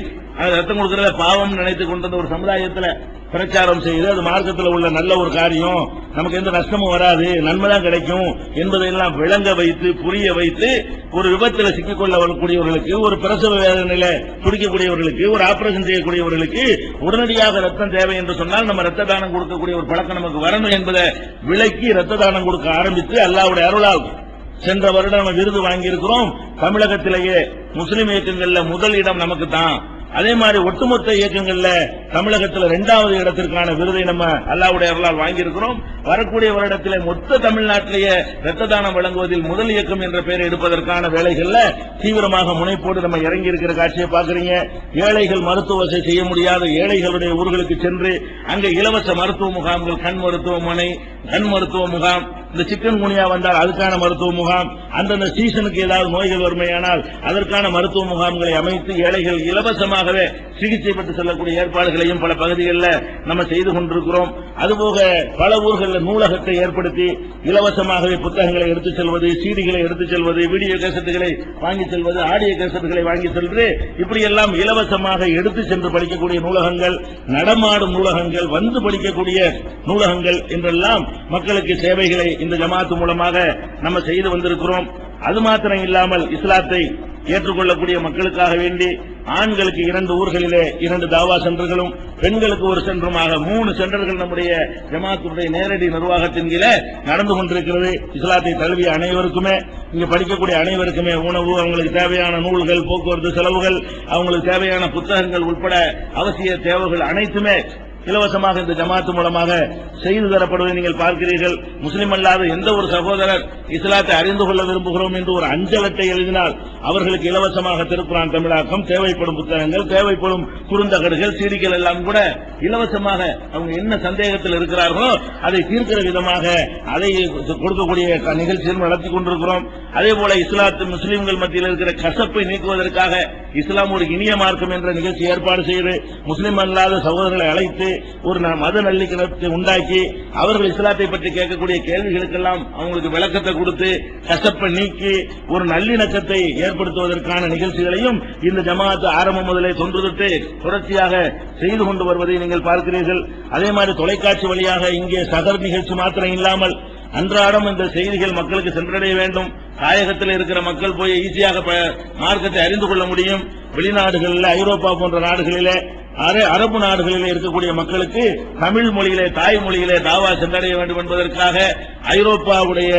ரத்தம் கொடுக்கிற பாவம் நினைத்துக் கொண்டிருந்த ஒரு சமுதாயத்தில் பிரச்சாரம் செய்து அது மார்க்கத்தில் உள்ள நல்ல ஒரு காரியம், நமக்கு எந்த நஷ்டமும் வராது, நன்மைதான் கிடைக்கும் என்பதையெல்லாம் விளங்க வைத்து புரிய வைத்து ஒரு விபத்தில் சிக்கிக்கொள்ளக்கூடியவர்களுக்கு, ஒரு பிரசவ வேதனையில துடிக்கக்கூடியவர்களுக்கு, ஒரு ஆபரேஷன் செய்யக்கூடியவர்களுக்கு உடனடியாக ரத்தம் தேவை என்று சொன்னால் நம்ம ரத்த தானம் கொடுக்கக்கூடிய ஒரு பழக்கம் நமக்கு வரணும் என்பதை விளக்கி ரத்த தானம் கொடுக்க ஆரம்பித்து அல்லாஹ்வுடைய அருளால் சென்ற வருடம் நம்ம விருது வாங்கியிருக்கிறோம். தமிழகத்திலேயே முஸ்லிம் இயக்கங்கள்ல முதல் இடம் நமக்கு தான். அதே மாதிரி ஒட்டுமொத்த இயக்கங்கள்ல தமிழகத்தில் 2வது இடத்திற்கான விருதை நம்ம அல்லாஹ்வுடைய அருளால் வாங்கியிருக்கிறோம். வரக்கூடிய வருடத்திலே மொத்த தமிழ்நாட்டிலேயே ரத்த தானம் வழங்குவதில் முதல் இயக்கம் என்ற பெயரை எடுப்பதற்கான வேலைகள்ல தீவிரமாக முனைப்போடு நம்ம இறங்கி இருக்கிற காட்சியை பாக்குறீங்க. ஏழைகள் மருத்துவ வசதி செய்ய முடியாத ஏழைகளுடைய ஊர்களுக்கு சென்று அங்கே இலவச மருத்துவ முகாம்கள், கண் மருத்துவமனை, கண் மருத்துவ முகாம், இந்த சிக்கன் குனியா வந்தால் அதுக்கான மருத்துவ முகாம், அந்தந்த சீசனுக்கு ஏதாவது நோய்கள் வருமையானால் அதற்கான மருத்துவ முகாம்களை அமைத்து ஏழைகள் இலவசமாகவே சிகிச்சை பெற்று செல்லக்கூடிய ஏற்பாடுகளையும் பல பகுதிகளில் நம்ம செய்து கொண்டிருக்கிறோம். அதுபோக பல ஊர்களில் நூலகத்தை ஏற்படுத்தி இலவசமாகவே புத்தகங்களை எடுத்துச் செல்வது, சீடிகளை எடுத்துச் செல்வது, வீடியோ கேசட்டுகளை வாங்கி செல்வது, ஆடியோ கேசட்டுகளை வாங்கி செல்வது, இப்படியெல்லாம் இலவசமாக எடுத்து சென்று படிக்கக்கூடிய நூலகங்கள், நடமாடும் நூலகங்கள், வந்து படிக்கக்கூடிய நூலகங்கள் என்றெல்லாம் மக்களுக்கு சேவைகளை இந்த ஜமாத்து மூலமாக நம்ம செய்து வந்திருக்கிறோம். அது மாத்திரம் இல்லாமல் இஸ்லாத்தை ஏற்றுக்கொள்ளக்கூடிய மக்களுக்காக வேண்டி ஆண்களுக்கு 2 ஊர்களிலே 2 தாவா சென்டர்களும், பெண்களுக்கு ஒரு சென்டருமாக 3 சென்டர்கள் நம்முடைய ஜமாத்துடைய நேரடி நிர்வாகத்தின் கீழே நடந்து கொண்டிருக்கிறது. இஸ்லாத்தை தழுவிய அனைவருக்குமே, இங்க படிக்கக்கூடிய அனைவருக்குமே உணவு, அவங்களுக்கு தேவையான நூல்கள், போக்குவரத்து செலவுகள், அவங்களுக்கு தேவையான புத்தகங்கள் உட்பட அவசிய தேவைகள் அனைத்துமே இலவசமாக இந்த ஜமாத்து மூலமாக செய்து தரப்படுவதை நீங்கள் பார்க்கிறீர்கள். முஸ்லிம் அல்லாத எந்த ஒரு சகோதரர் இஸ்லாத்தை அறிந்து கொள்ள விரும்புகிறோம் என்று ஒரு அஞ்சல் அட்டை எழுதினால் அவர்களுக்கு இலவசமாக திருக்குரான் தமிழாக்கம், தேவைப்படும் புத்தகங்கள், தேவைப்படும் குறுந்தகடுகள், சீடிகள் எல்லாம் கூட இலவசமாக அவங்க என்ன சந்தேகத்தில் இருக்கிறார்களோ அதை தீர்க்கிற விதமாக அதை கொடுக்கக்கூடிய நிகழ்ச்சிகள் நடத்தி கொண்டிருக்கிறோம். அதே போல இஸ்லாத்து முஸ்லிம்கள் மத்தியில் இருக்கிற கசப்பை நீக்குவதற்காக இஸ்லாம் ஒரு இனிய மார்க்கம் என்ற நிகழ்ச்சி ஏற்பாடு செய்து முஸ்லிம் அல்லாத சகோதரர்களை அழைத்து ஒரு மத நல்லிணக்கத்தை உண்டாக்கி அவர்கள் இஸ்லாத்தை பற்றி கேட்கக்கூடிய கேள்விகளுக்கெல்லாம் அவங்களுக்கு விளக்கத்தை கொடுத்து கசப்பை நீக்கி ஒரு நல்லிணக்கத்தை ஏற்படுத்துவதற்கான நிகழ்ச்சிகளையும் இந்த ஜமாஅத் ஆரம்பம் முதலே தொன்றுதொட்டு தொடர்ச்சியாக செய்து கொண்டு வருவதை நீங்கள் பார்க்கிறீர்கள். அதே மாதிரி தொலைக்காட்சி வழியாக இங்கே சதர் நிகழ்ச்சி மாத்திரம் இல்லாமல் அன்றாடம் இந்த செய்திகள் மக்களுக்கு சென்றடைய வேண்டும். தாயகத்தில் இருக்கிற மக்கள் போய் ஈஸியாக மார்க்கத்தை அறிந்து கொள்ள முடியும். வெளிநாடுகளில், ஐரோப்பா போன்ற நாடுகளிலே, அரபு நாடுகளில் இருக்கக்கூடிய மக்களுக்கு தமிழ் மொழியிலே, தாய்மொழியிலே தாவா சென்றடைய வேண்டும் என்பதற்காக ஐரோப்பாவுடைய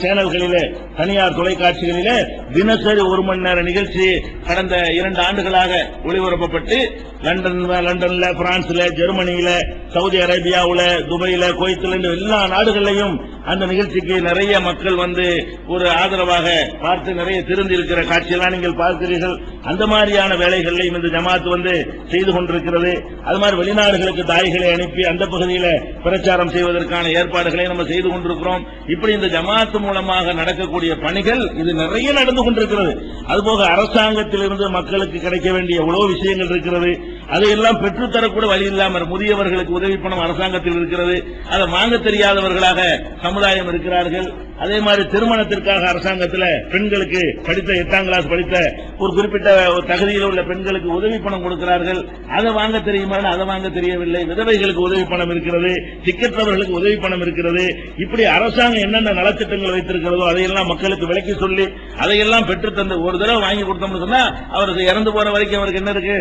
சேனல்களிலே, தனியார் தொலைக்காட்சிகளிலே தினசரி 1 மணி நேர நிகழ்ச்சி கடந்த 2 ஆண்டுகளாக ஒளிபரப்பப்பட்டு லண்டன்ல, பிரான்ஸ்ல, ஜெர்மனியில, சவுதி அரேபியாவுல, துபாயில, குவைத்தில் எல்லா நாடுகளிலையும் அந்த நிகழ்ச்சிக்கு நிறைய மக்கள் வந்து ஒரு ஆதரவாக பார்த்து நிறைய திருந்தி இருக்கிற காட்சியெல்லாம் நீங்கள் பார்க்கிறீர்கள். அந்த மாதிரியான வேலைகளையும் இந்த ஜமாத் வந்து செய்து கொண்டிருக்கிறது. அது மாதிரி வெளிநாடுகளுக்கு தாய்களை அனுப்பி அந்த பகுதியில் பிரச்சாரம் செய்வதற்கான ஏற்பாடுகளை நம்ம செய்து கொண்டிருக்கிறோம். இப்படி இந்த ஜமாத் மூலமாக நடக்கக்கூடிய பணிகள் இது நிறைய நடந்து கொண்டிருக்கிறது. அதுபோக அரசாங்கத்திலிருந்து மக்களுக்கு கிடைக்க வேண்டிய எவ்வளவு விஷயங்கள் இருக்கிறது. அதையெல்லாம் பெற்றுத்தரக்கூட வழி இல்லாமல் முதியவர்களுக்கு உதவி பணம் அரசாங்கத்தில் இருக்கிறது. அதை வாங்க தெரியாதவர்களாக சமுதாயம் இருக்கிறார்கள். அதே மாதிரி திருமணத்திற்காக அரசாங்கத்தில் பெண்களுக்கு படித்த 8ஆம் கிளாஸ் படித்த ஒரு குறிப்பிட்ட தகுதியில் உள்ள பெண்களுக்கு உதவி பணம் கொடுக்கிறார்கள். அதை வாங்க தெரியுமா? அதை வாங்க தெரியவில்லை. விதவைகளுக்கு உதவி பணம் இருக்கிறது, திக்கற்றவர்களுக்கு உதவி பணம் இருக்கிறது. இப்படி அரசாங்கம் என்னென்ன நலத்திட்டங்கள் வைத்திருக்கிறதோ அதையெல்லாம் மக்களுக்கு விளக்கி சொல்லி அதையெல்லாம் பெற்றுத்தந்து ஒரு தடவை வாங்கி கொடுத்தோம்னு சொன்னா அவருக்கு இறந்து போற வரைக்கும் அவருக்கு என்ன இருக்கு?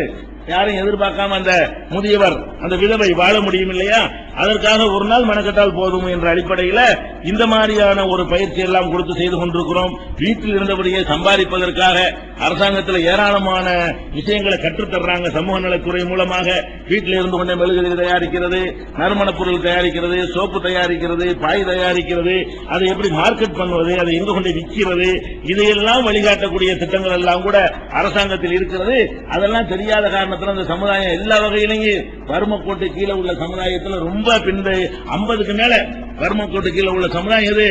யாரையும் எதிர்பார்க்காம அந்த முதியவர், அந்த விதவை வாழ முடியும் இல்லையா? அதற்காக ஒரு நாள் மெனக்கட்டால் போதும் என்ற அடிப்படையில் இந்த மாதிரியான ஒரு பயிற்சி எல்லாம் கொடுத்து செய்து கொண்டிருக்கிறோம். வீட்டில் இருந்தபடியே சம்பாதிப்பதற்காக அரசாங்கத்தில் ஏராளமான விஷயங்களை கற்றுத்தர்றாங்க. சமூக நலத்துறை மூலமாக வீட்டில் இருந்து கொண்டே மெழுகுதிரி தயாரிக்கிறது, நறுமணப் பொருள் தயாரிக்கிறது, சோப்பு தயாரிக்கிறது, பாய் தயாரிக்கிறது, அதை எப்படி மார்க்கெட் பண்ணுவது, அதை எங்கு கொண்டு விற்கிறது, இதையெல்லாம் வழிகாட்டக்கூடிய திட்டங்கள் எல்லாம் கூட அரசாங்கத்தில் இருக்கிறது. அதெல்லாம் தெரியாத காரணத்தில் அந்த சமுதாயம் எல்லா வகையிலேயும் வறுமை கோட்டு கீழே உள்ள சமுதாயத்தில் ரொம்ப பின்பு 50க்கு மேல வறுமை கோட்டு கீழே உள்ள சமுதாயம் எது?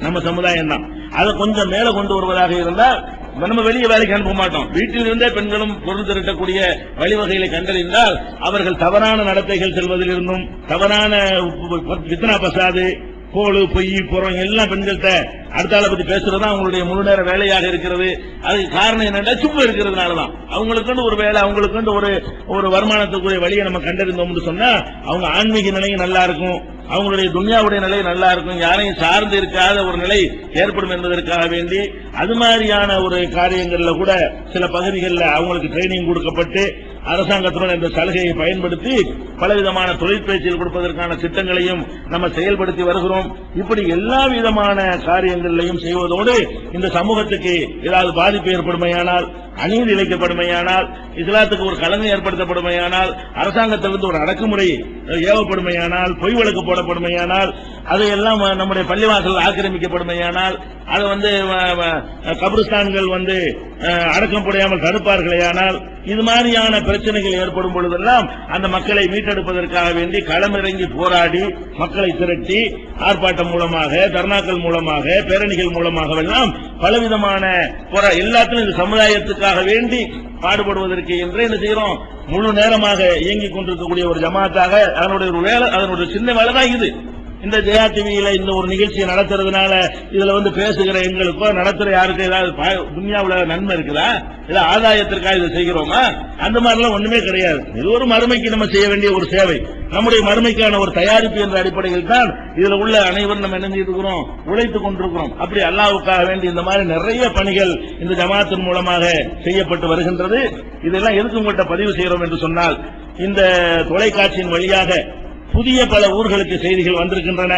நம்ம சமுதாயம் தான். அதை கொஞ்சம் மேல கொண்டு வருவதாக இருந்தால் நம்ம வெளியே வேலைக்கு அனுப்ப மாட்டோம். வீட்டில் இருந்தே பெண்களும் பொருள் திரட்டக்கூடிய வழிவகைகளை கண்டறிந்தால் அவர்கள் தவறான நடத்தைகள் செல்வதிலிருந்தும், தவறான வித்னா பசாது, கோளு, பொய், புறம் எல்லாம் பெண்கள்கிட்ட அடுத்தால பத்தி பேசுறதுதான் அவங்களுடைய முழு நேர வேலையாக இருக்கிறது. அதுக்கு காரணம் என்னன்னா சும்மா இருக்கிறதுனாலதான். அவங்களுக்கு ஒரு வேலை, அவங்களுக்கு ஒரு வருமானத்துக்குரிய வழியை நம்ம கண்டறிந்தோம்னு சொன்னா அவங்க ஆன்மீக நிலையும் நல்லா இருக்கும், அவங்களுடைய துன்யாவுடைய நிலை நல்லா இருக்கும், யாரையும் சார்ந்து இருக்காத ஒரு நிலை ஏற்படும் என்பதற்காக வேண்டி அது மாதிரியான ஒரு காரியங்கள்ல கூட சில பகுதிகளில் அவங்களுக்கு ட்ரைனிங் கொடுக்கப்பட்டு அரசாங்கத்துடன் இந்த சலுகையை பயன்படுத்தி பலவிதமான தொழிற்பயிற்சிகள் கொடுப்பதற்கான திட்டங்களையும் நம்ம செயல்படுத்தி வருகிறோம். இப்படி எல்லா விதமான காரியங்களையும் செய்வதோடு இந்த சமூகத்துக்கு ஏதாவது பாதிப்பு ஏற்படுமையானால், அநீதி இழைக்கப்படுமையானால், இஸ்லாத்துக்கு ஒரு கலங்க ஏற்படுத்தப்படுமையானால், அரசாங்கத்திலிருந்து ஒரு அடக்குமுறை ஏவப்படுமையானால், பொய் வழக்கு போடப்படுமையானால், அதையெல்லாம் நம்முடைய பள்ளிவாசல் ஆக்கிரமிக்கப்படுமையானால், அதை கபிரிஸ்தான்கள் அடக்கம் புரியாமல் தடுப்பார்களேயானால், இது மாதிரியான பிரச்சனைகள் ஏற்படும் பொழுதெல்லாம் அந்த மக்களை மீட்டெடுப்பதற்காக வேண்டி களமிறங்கி போராடி மக்களை திரட்டி ஆர்ப்பாட்டம் மூலமாக, தர்ணாக்கள் மூலமாக, பேரணிகள் மூலமாக எல்லாம் பலவிதமான எல்லாத்திலும் இந்த சமுதாயத்துக்காக வேண்டி பாடுபடுவதற்கு என்று என்ன செய்யறோம், முழு நேரமாக இயங்கிக் கொண்டிருக்கக்கூடிய ஒரு ஜமாத்தாக அதனுடைய ஒரு வேலை, அதனுடைய சின்ன வேலை தான் இது. இந்த ஜெயா டிவியில இந்த ஒரு நிகழ்ச்சியை நடத்துறதுனால இதுல வந்து பேசுகிற எங்களுக்கோ நடத்துற யாருக்கு ஏதாவது துன்யாவுல நன்மை இருக்குதா, இல்ல ஆதாயத்திற்காக இதை செய்கிறோமா? அந்த மாதிரிலாம் ஒண்ணுமே கிடையாது. இது ஒரு மறுமைக்கு நம்ம செய்ய வேண்டிய ஒரு சேவை, நம்முடைய மறுமைக்கான ஒரு தயாரிப்பு என்ற அடிப்படையில் தான் இதுல உள்ள அனைவரும் நம்ம என்ன செய்திருக்கிறோம், உழைத்துக் கொண்டிருக்கிறோம். அப்படி அல்லாஹ்வுக்காக வேண்டி இந்த மாதிரி நிறைய பணிகள் இந்த ஜமாத்தின் மூலமாக செய்யப்பட்டு வருகின்றது. இதெல்லாம் எதுக்கு உங்கள்கிட்ட பதிவு செய்கிறோம் என்று சொன்னால், இந்த தொலைக்காட்சியின் வழியாக புதிய பல ஊர்களுக்கு செய்திகள் வந்திருக்கின்றன.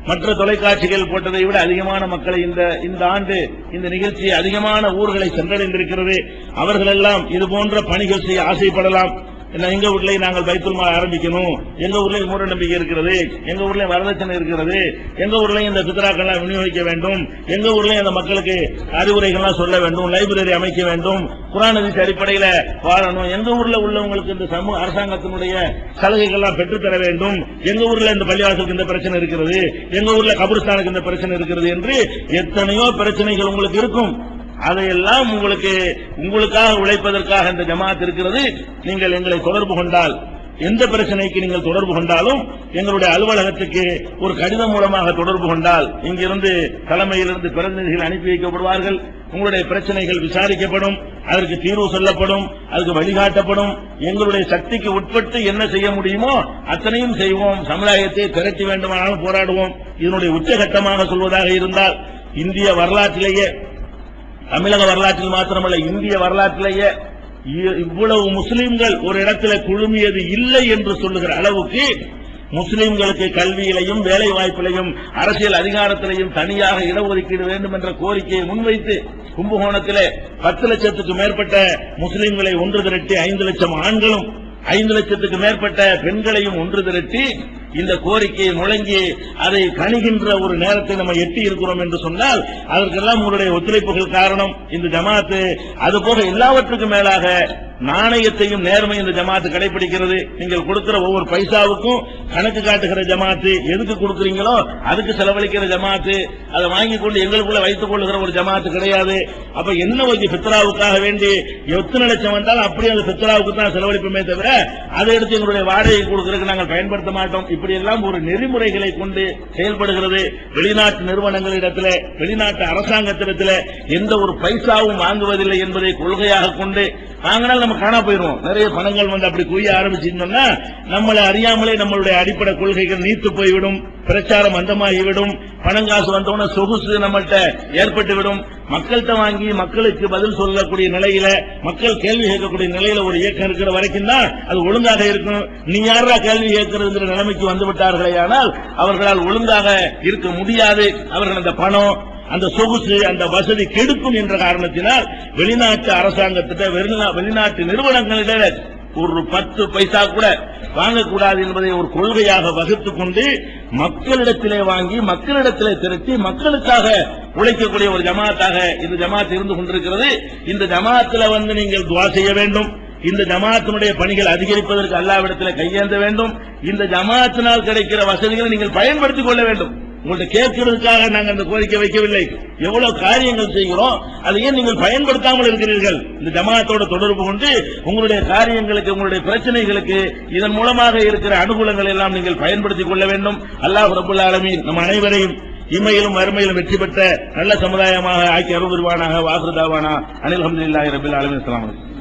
மற்ற தொலைக்காட்சிகள் போட்டதை விட அதிகமான மக்களை இந்த ஆண்டு இந்த நிகழ்ச்சி அதிகமான ஊர்களை சென்றடைந்திருக்கிறது. அவர்கள் எல்லாம் இது போன்ற பணிகள் செய்ய ஆசைப்படலாம். எங்க ஊர்லயே நாங்கள் பைத்துல் மால் ஆரம்பிக்கணும், எங்க ஊர்லயும் மூட நம்பிக்கை இருக்கிறது, எங்க ஊர்லயும் வரதட்சணை இருக்கிறது, எங்க ஊர்லயும் இந்த பித்ராக்கெல்லாம் விநியோகிக்க வேண்டும், எங்க ஊர்லயும் அந்த மக்களுக்கு அறிவுரைகள்லாம் சொல்ல வேண்டும், லைப்ரரி அமைக்க வேண்டும், குர்ஆன் ஹதீஸ் அடிப்படையில வாழணும், எங்க ஊர்ல உள்ளவங்களுக்கு இந்த அரசாங்கத்தினுடைய சலுகைகள்லாம் பெற்றுத்தர வேண்டும், எங்க ஊர்ல இந்த பள்ளிவாசலுக்கு இந்த பிரச்சனை இருக்கிறது, எங்க ஊர்ல கபர்ஸ்தானுக்கு இந்த பிரச்சனை இருக்கிறது என்று எத்தனையோ பிரச்சனைகள் உங்களுக்கு இருக்கும். அதையெல்லாம் உங்களுக்காக உழைப்பதற்காக இந்த ஜமாத் இருக்கிறது. நீங்கள் எங்களை தொடர்பு கொண்டால், எந்த பிரச்சனைக்கு நீங்கள் தொடர்பு கொண்டாலும் எங்களுடைய அலுவலகத்துக்கு ஒரு கடிதம் மூலமாக தொடர்பு கொண்டால் இங்கிருந்து தலைமையிலிருந்து பிரதிநிதிகள் அனுப்பி வைக்கப்படுவார்கள். உங்களுடைய பிரச்சனைகள் விசாரிக்கப்படும், அதற்கு தீர்வு சொல்லப்படும், அதுக்கு வழிகாட்டப்படும். எங்களுடைய சக்திக்கு உட்பட்டு என்ன செய்ய முடியுமோ அத்தனையும் செய்வோம். சமுதாயத்தை திரட்டி வேண்டுமானாலும் போராடுவோம். இதனுடைய உச்சகட்டமாக சொல்வதாக இருந்தால், இந்திய வரலாற்றிலேயே, தமிழக வரலாற்றில் மாத்திரமல்ல இந்திய வரலாற்றிலேயே இவ்வளவு முஸ்லிம்கள் ஒரு இடத்துல குழுமியது இல்லை என்று சொல்லுகிற அளவுக்கு முஸ்லிம்களுக்கு கல்வியிலையும் வேலை வாய்ப்பிலையும் அரசியல் அதிகாரத்திலையும் தனியாக இடஒதுக்கீடு வேண்டும் என்ற கோரிக்கையை முன்வைத்து கும்பகோணத்திலே 10 லட்சத்துக்கு மேற்பட்ட முஸ்லிம்களை ஒன்று திரட்டி 5 லட்சம் ஆண்களும் 5 லட்சத்துக்கு மேற்பட்ட பெண்களையும் ஒன்று திரட்டி இந்த கோரிக்கையை முழங்கி அதை கணிகின்ற ஒரு நேரத்தை நம்ம எட்டி இருக்கிறோம் என்று சொன்னால் அதற்கெல்லாம் உங்களுடைய ஒத்துழைப்புகள் காரணம். இந்த ஜமாத்து அதுபோக எல்லாவற்றுக்கும் மேலாக நாணயத்தையும் நேர்மையும் இந்த ஜமாத்து கடைபிடிக்கிறது. நீங்கள் கொடுக்கிற ஒவ்வொரு பைசாவுக்கும் கணக்கு காட்டுகிற ஜமாத்து, எதுக்கு கொடுக்குறீங்களோ அதுக்கு செலவழிக்கிற ஜமாத்து, அதை வாங்கி கொண்டு எங்களுக்குள்ள வைத்துக் கொள்ளுகிற ஒரு ஜமாத்து கிடையாது. அப்ப என்ன ஒரு பித்ராவுக்காக வேண்டி எத்தனை லட்சம் வந்தாலும் அப்படியே அந்த பித்ராவுக்கு தான் செலவழிப்புமே தவிர அதை எடுத்து எங்களுடைய வாடகை கொடுக்கறதுக்கு நாங்கள் பயன்படுத்த மாட்டோம். இப்படி எல்லாம் ஒரு நெறிமுறைகளை கொண்டு செயல்படுகிறது. வெளிநாட்டு நிறுவனங்களிடத்தில், வெளிநாட்டு அரசாங்கத்திடத்தில் எந்த ஒரு பைசாவும் வாங்குவதில்லை என்பதை கொள்கையாக கொண்டு, வாங்கினால் நம்ம காணா போயிருவோம். நிறைய பணங்கள் வந்து அப்படி குய்ய ஆரம்பிச்சுன்னா நம்மளை அறியாமலே நம்மளுடைய அடிப்படை கொள்கைகள் நீத்து போய்விடும், பிரச்சாரம் அந்தமாகிவிடும், பணங்காசு வந்தோட சொகுசு நம்மள்கிட்ட ஏற்பட்டுவிடும். மக்கள்கிட்ட வாங்கி மக்களுக்கு பதில் சொல்லக்கூடிய நிலையில, மக்கள் கேள்வி கேட்கக்கூடிய நிலையில ஒரு இயக்கம் இருக்கிற வரைக்கும் தான் அது ஒழுங்காக இருக்கும். நீ யாரா கேள்வி கேட்கிறது நிலைமைக்கு வந்து விட்டார்களே ஆனால் அவர்களால் ஒழுங்காக இருக்க முடியாது. அவர்கள் அந்த பணம், அந்த சொகுசு, அந்த வசதி கெடுக்கும் என்ற காரணத்தினால் வெளிநாட்டு அரசாங்கத்திட்ட, வெளிநாட்டு நிறுவனங்களிட ஒரு 10 பைசா கூட வாங்கக்கூடாது என்பதை ஒரு கொள்கையாக வகுத்துக் கொண்டு மக்களிடத்திலே வாங்கி மக்களிடத்திலே திரட்டி மக்களுக்காக உழைக்கக்கூடிய ஒரு ஜமாத்தாக இந்த ஜமாத் இருந்து கொண்டிருக்கிறது. இந்த ஜமாத்துல வந்து நீங்கள் துஆ செய்ய வேண்டும். இந்த ஜமாத்தினுடைய பணிகள் அதிகரிப்பதற்கு அல்லாஹ்விடத்தில் கையேந்த வேண்டும். இந்த ஜமாத்தினால் கிடைக்கிற வசதிகளை நீங்கள் பயன்படுத்திக் கொள்ள வேண்டும். உங்கள்ட்ட கேட்கிறதுக்காக நாங்கள் அந்த கோரிக்கை வைக்கவில்லை. எவ்வளவு காரியங்கள் செய்கிறோம், அதை ஏன் நீங்கள் பயன்படுத்தாமல் இருக்கிறீர்கள்? இந்த ஜமாத்தோட தொடர்பு கொண்டு உங்களுடைய காரியங்களுக்கு, உங்களுடைய பிரச்சனைகளுக்கு இதன் மூலமாக இருக்கிற அனுகூலங்கள் எல்லாம் நீங்கள் பயன்படுத்திக் கொள்ள வேண்டும். அல்லாஹ் ரப்பல் ஆலமீன் நம் அனைவரையும் இம்மையிலும் மறுமையிலும் வெற்றி பெற்ற நல்ல சமுதாயமாக ஆக்கி அருள் புரிவானாக. வாஹிரு தாவானா அனில் ஹம்துலில்லாஹி ரப்பில் ஆலமீன். அஸ்ஸலாமு அலைக்கும்.